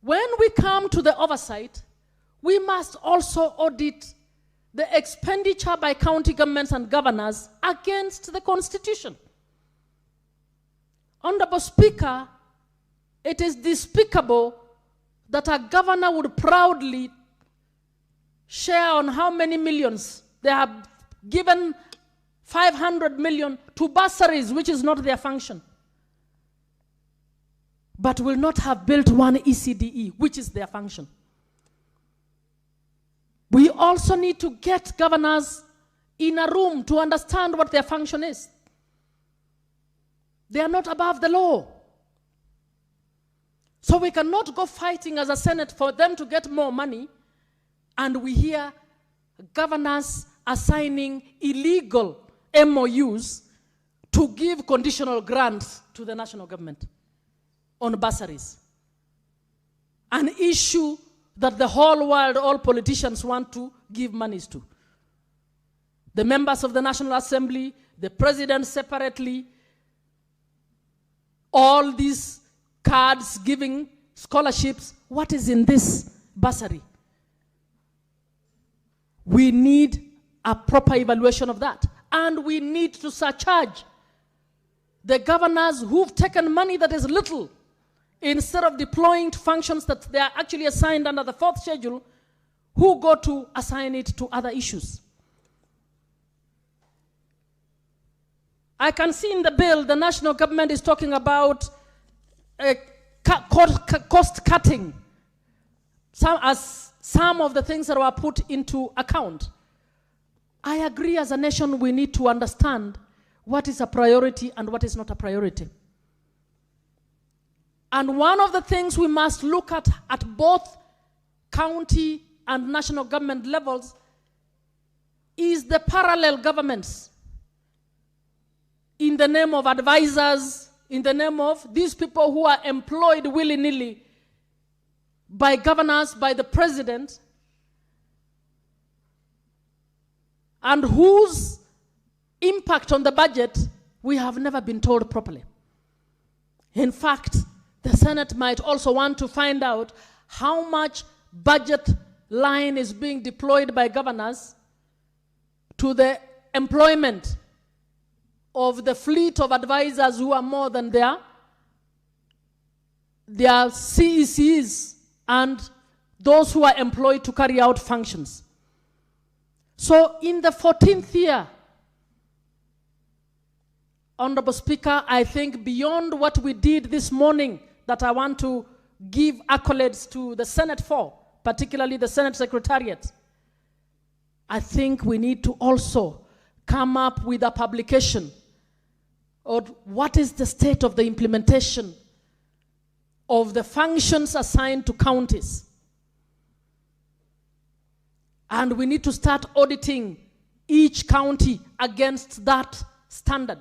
When we come to the oversight, we must also audit the expenditure by county governments and governors against the Constitution. Honorable Speaker, it is despicable that a governor would proudly share on how many millions they have given 500 million to bursaries, which is not their function, but will not have built one ECDE, which is their function. We also need to get governors in a room to understand what their function is. They are not above the law. So we cannot go fighting as a Senate for them to get more money, and we hear governors assigning illegal MOUs to give conditional grants to the national government on bursaries. an issue that the whole world, all politicians want to give monies to. The members of the National Assembly, the president separately, all these cards giving scholarships, what is in this bursary? We need a proper evaluation of that. And we need to surcharge the governors who've taken money that is little, instead of deploying to functions that they are actually assigned under the 4th schedule, who go to assign it to other issues. I can see in the bill the national government is talking about cost cutting, some of the things that were put into account. I agree, as a nation we need to understand what is a priority and what is not a priority. And one of the things we must look at both county and national government levels is the parallel governments, in the name of advisors, in the name of these people who are employed willy-nilly by governors, by the president, and whose impact on the budget we have never been told properly. In fact, the Senate might also want to find out how much budget line is being deployed by governors to the employment of the fleet of advisors who are more than their CECs and those who are employed to carry out functions. So in the 14th year, Honorable Speaker, I think beyond what we did this morning, that I want to give accolades to the Senate for, particularly the Senate Secretariat, I think we need to also come up with a publication of what is the state of the implementation of the functions assigned to counties. And we need to start auditing each county against that standard.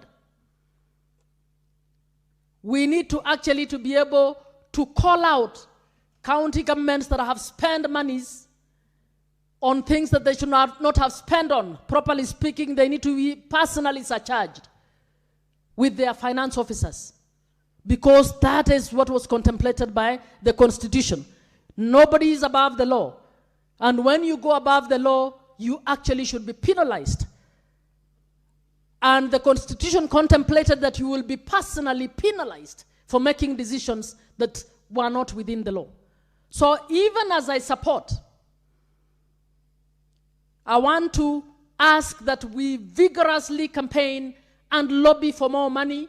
We need to actually to be able to call out county governments that have spent monies on things that they should not have spent on. Properly speaking, they need to be personally surcharged with their finance officers, because that is what was contemplated by the Constitution. Nobody is above the law. And when you go above the law, you actually should be penalized. And the Constitution contemplated that you will be personally penalized for making decisions that were not within the law. So even as I support, I want to ask that we vigorously campaign and lobby for more money.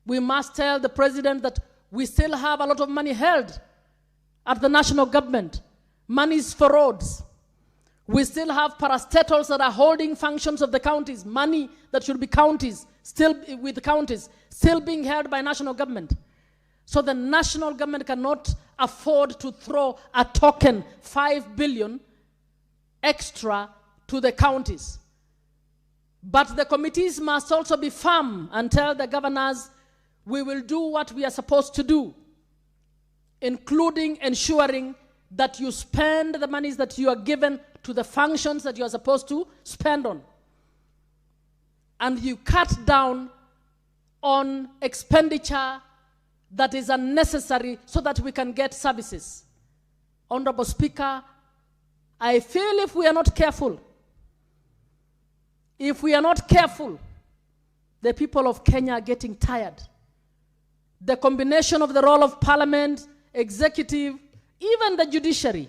We must tell the president that we still have a lot of money held at the national government. Monies for roads. We still have parastatals that are holding functions of the counties, money that should be counties, still with the counties, still being held by national government. So the national government cannot afford to throw a token 5 billion extra to the counties. But the committees must also be firm and tell the governors, we will do what we are supposed to do, including ensuring that you spend the monies that you are given to the functions that you are supposed to spend on. And you cut down on expenditure that is unnecessary so that we can get services. Honorable Speaker, I feel if we are not careful, the people of Kenya are getting tired. The combination of the role of parliament, executive, even the judiciary,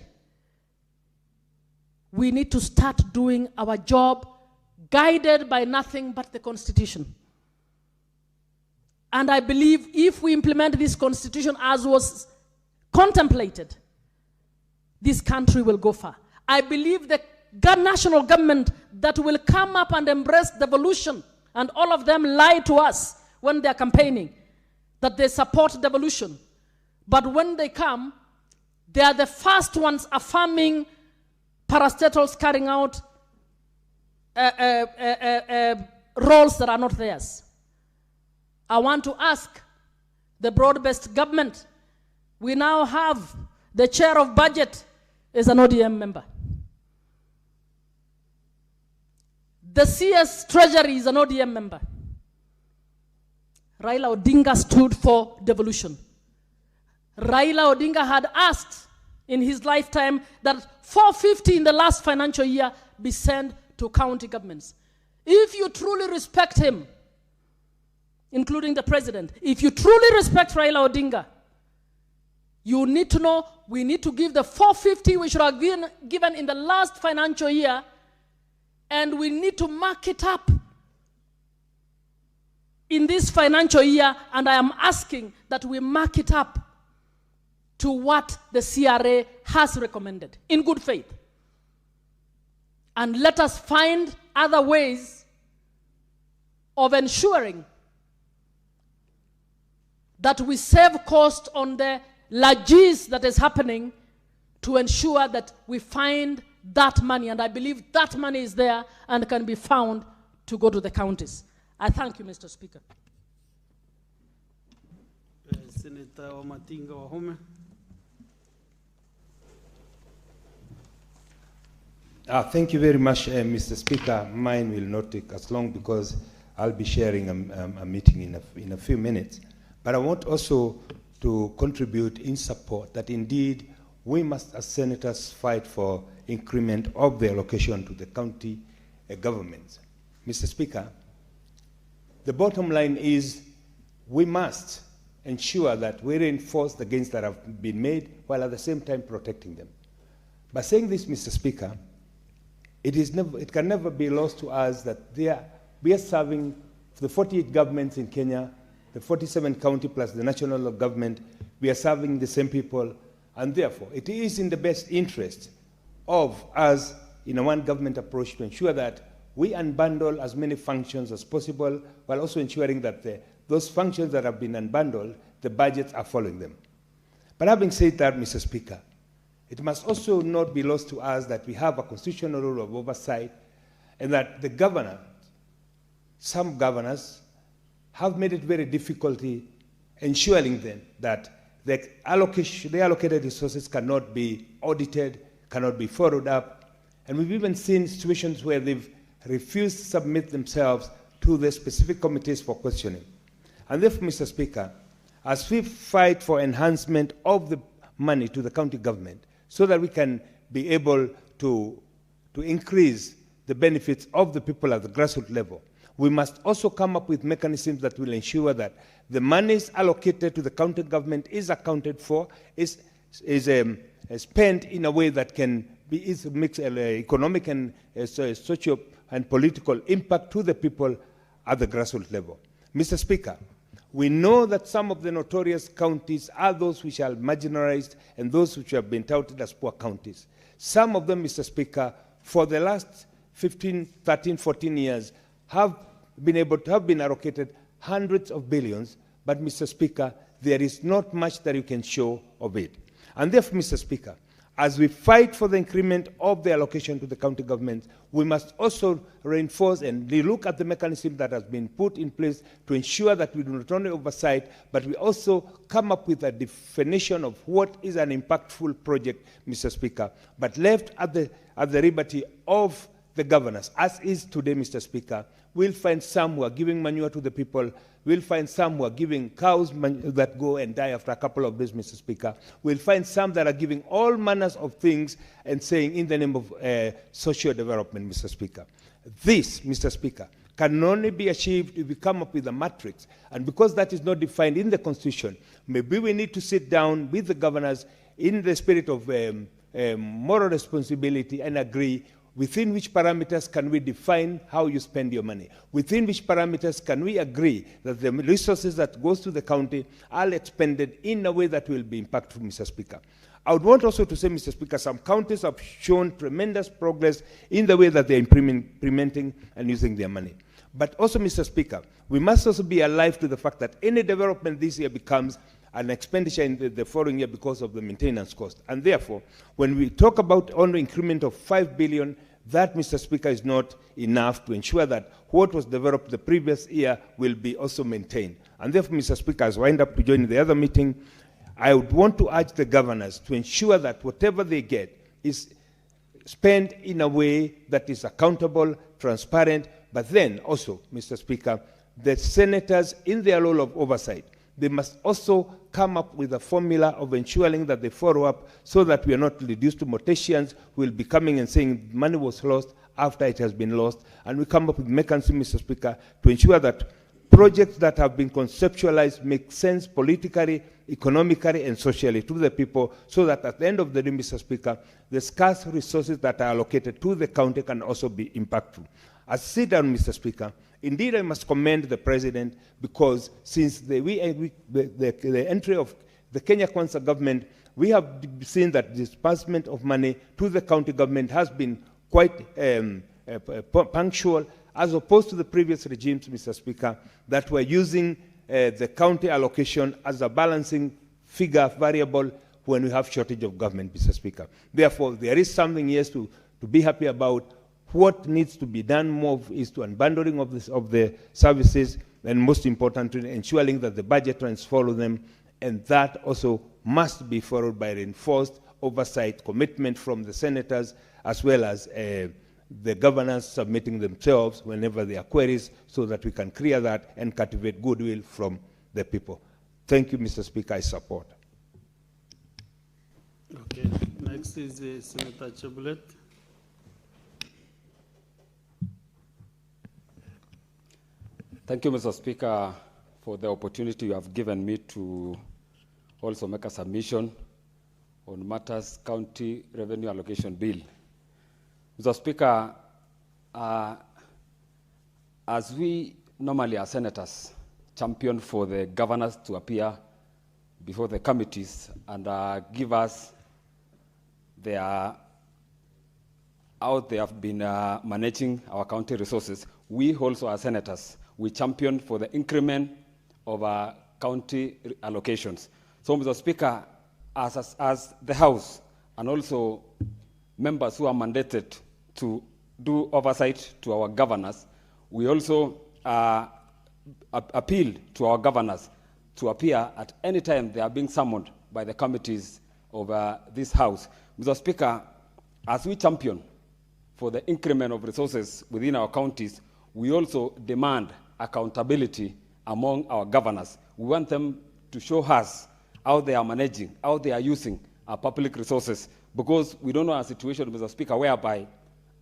we need to start doing our job guided by nothing but the Constitution. And I believe if we implement this Constitution as was contemplated, this country will go far. I believe the national government that will come up and embrace devolution, and all of them lie to us when they're campaigning, that they support devolution. But when they come, they are the first ones affirming parastatals carrying out roles that are not theirs. I want to ask the broad-based government, we now have The chair of budget is an ODM member. The CS Treasury is an ODM member. Raila Odinga stood for devolution. Raila Odinga had asked in his lifetime that 450 in the last financial year be sent to county governments. If you truly respect him, including the president, if you truly respect Raila Odinga, you need to know we need to give the 450 we should have given in the last financial year, and we need to mark it up in this financial year, and I am asking that we mark it up to what the CRA has recommended in good faith. And let us find other ways of ensuring that we save cost on the largesse that is happening to ensure that we find that money. And I believe that money is there and can be found to go to the counties. I thank you, Mr. Speaker. Senator Wamatinga Wahome. Thank you very much, Mr. Speaker. Mine will not take as long because I'll be sharing a meeting in a few minutes. But I want also to contribute in support that indeed we must, as senators, fight for increment of the allocation to the county governments. Mr. Speaker, the bottom line is we must ensure that we reinforce the gains that have been made while at the same time protecting them. By saying this, Mr. Speaker, it can never be lost to us that we are serving the 48 governments in Kenya, the 47 county plus the national government. We are serving the same people, and therefore it is in the best interest of us in a one government approach to ensure that we unbundle as many functions as possible, while also ensuring that those functions that have been unbundled, the budgets are following them. But having said that, Mr. Speaker, it must also not be lost to us that we have a constitutional rule of oversight, and that the governor, some governors, have made it very difficult ensuring then that the allocated resources cannot be audited, cannot be followed up. And we've even seen situations where they've refused to submit themselves to the specific committees for questioning. And therefore, Mr. Speaker, as we fight for enhancement of the money to the county government so that we can be able to increase the benefits of the people at the grassroots level, we must also come up with mechanisms that will ensure that the monies allocated to the county government is accounted for, is spent in a way that can be mix economic and socio and political impact to the people at the grassroots level. Mr. Speaker, we know that some of the notorious counties are those which are marginalized and those which have been touted as poor counties. Some of them, Mr. Speaker, for the last 15, 13, 14 years have been allocated hundreds of billions, but Mr. Speaker, there is not much that you can show of it. And therefore, Mr. Speaker, as we fight for the increment of the allocation to the county governments, we must also reinforce and look at the mechanism that has been put in place to ensure that we do not only oversight, but we also come up with a definition of what is an impactful project, Mr. Speaker, but left at the liberty of the governors, as is today, Mr. Speaker. We'll find some who are giving manure to the people. We'll find some who are giving cows that go and die after a couple of days, Mr. Speaker. We'll find some that are giving all manners of things and saying in the name of social development, Mr. Speaker. This, Mr. Speaker, can only be achieved if we come up with a matrix. And because that is not defined in the Constitution, maybe we need to sit down with the governors in the spirit of moral responsibility and agree within which parameters can we define how you spend your money? Within which parameters can we agree that the resources that goes to the county are expended in a way that will be impactful, Mr. Speaker? I would want also to say, Mr. Speaker, some counties have shown tremendous progress in the way that they're implementing and using their money. But also, Mr. Speaker, we must also be alive to the fact that any development this year becomes an expenditure in the following year because of the maintenance cost. And therefore, when we talk about only increment of 5 billion, that, Mr. Speaker, is not enough to ensure that what was developed the previous year will be also maintained. And therefore, Mr. Speaker, as I wind up to join the other meeting, I would want to urge the governors to ensure that whatever they get is spent in a way that is accountable, transparent, but then also, Mr. Speaker, the senators in their role of oversight, they must also come up with a formula of ensuring that they follow up so that we are not reduced to morticians who will be coming and saying money was lost after it has been lost. And we come up with mechanisms, Mr. Speaker, to ensure that projects that have been conceptualized make sense politically, economically, and socially to the people, so that at the end of the day, Mr. Speaker, the scarce resources that are allocated to the county can also be impactful. As sit down, Mr. Speaker, indeed I must commend the President, because since the entry of the Kenya Kwanza government, we have seen that disbursement of money to the county government has been quite punctual, as opposed to the previous regimes, Mr. Speaker, that were using the county allocation as a balancing figure variable when we have shortage of government, Mr. Speaker. Therefore, there is something, yes, to be happy about. What needs to be done more is to unbundling of the services, and most importantly, ensuring that the budget lines follow them, and that also must be followed by reinforced oversight commitment from the senators, as well as the governors submitting themselves whenever there are queries, so that we can clear that and cultivate goodwill from the people. Thank you, Mr. Speaker. I support. Okay. Next is Senator Chabulet. Thank you, Mr. Speaker, for the opportunity you have given me to also make a submission on matters county revenue allocation bill. Mr. Speaker, as we normally as senators champion for the governors to appear before the committees and give us how they have been managing our county resources, we also as senators, we champion for the increment of our county allocations. So, Mr. Speaker, as the House and also members who are mandated to do oversight to our governors, we also appeal to our governors to appear at any time they are being summoned by the committees of this House. Mr. Speaker, as we champion for the increment of resources within our counties, we also demand accountability among our governors. We want them to show us how they are managing, how they are using our public resources, because we don't know a situation, Mr. Speaker, whereby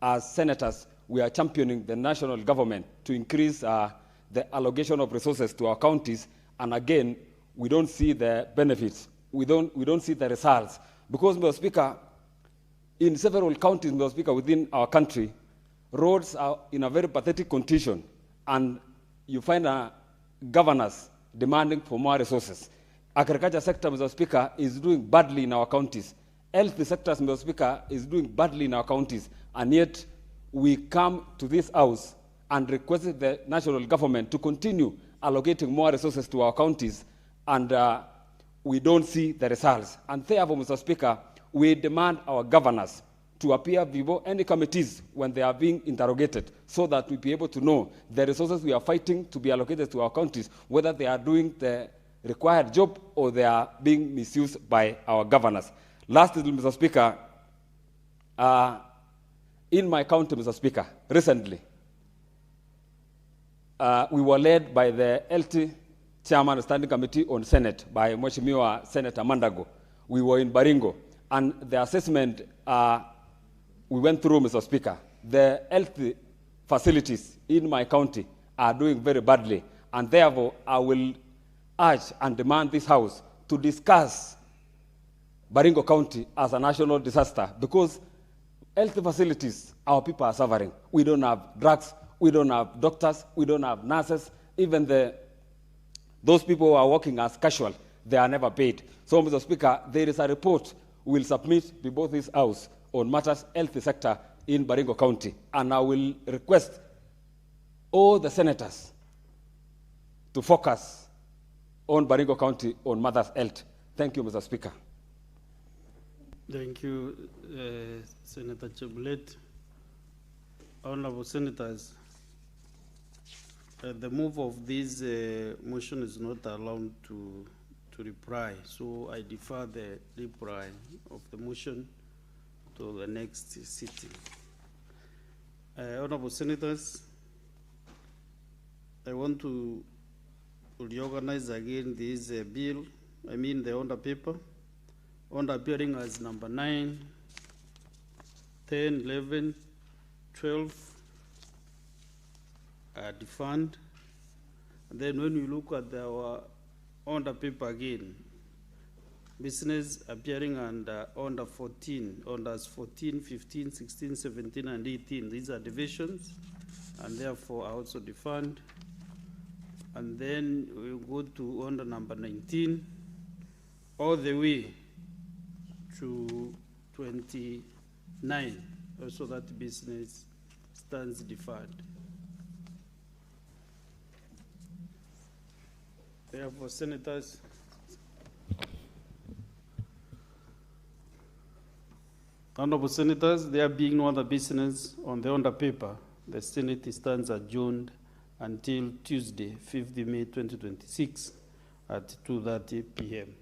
as senators, we are championing the national government to increase the allocation of resources to our counties, and again, we don't see the benefits. We don't see the results. Because, Mr. Speaker, in several counties, Mr. Speaker, within our country, roads are in a very pathetic condition, and you find governors demanding for more resources. Agriculture sector, Mr. Speaker, is doing badly in our counties. Health sector, Mr. Speaker, is doing badly in our counties, and yet we come to this House and request the national government to continue allocating more resources to our counties, and we don't see the results. And therefore, Mr. Speaker, we demand our governors to appear before any committees when they are being interrogated, so that we be able to know the resources we are fighting to be allocated to our counties, whether they are doing the required job or they are being misused by our governors. Lastly, Mr. Speaker, in my county, Mr. Speaker, recently, we were led by the LT Chairman of Standing Committee on Senate by Mheshimiwa Senator Mandago. We were in Baringo, and the assessment we went through, Mr. Speaker, the health facilities in my county are doing very badly, and therefore I will urge and demand this House to discuss Baringo County as a national disaster, because health facilities, our people are suffering. We don't have drugs, we don't have doctors, we don't have nurses, even those people who are working as casual, they are never paid. So, Mr. Speaker, there is a report we will submit before this House on matters health sector in Baringo County, and I will request all the senators to focus on Baringo County on matters health. Thank you, Mr. Speaker. Thank you, Senator Chabulet. Honorable Senators, the move of this motion is not allowed to to reply. So I defer the reply of the motion to the next sitting. Honorable Senators, I want to reorganize again this bill, the order paper, order appearing as number 9, 10, 11, 12 are defunct. And then when we look at our order paper again, business appearing under order 14, orders 14, 15, 16, 17, and 18. These are divisions, and therefore are also defunct. And then we go to order number 19, all the way to 29. Also that business stands deferred. Therefore, Senators, Honorable Senators, there being no other business on the order paper, the Senate stands adjourned until Tuesday, 5th May 2026 at 2:30 p.m.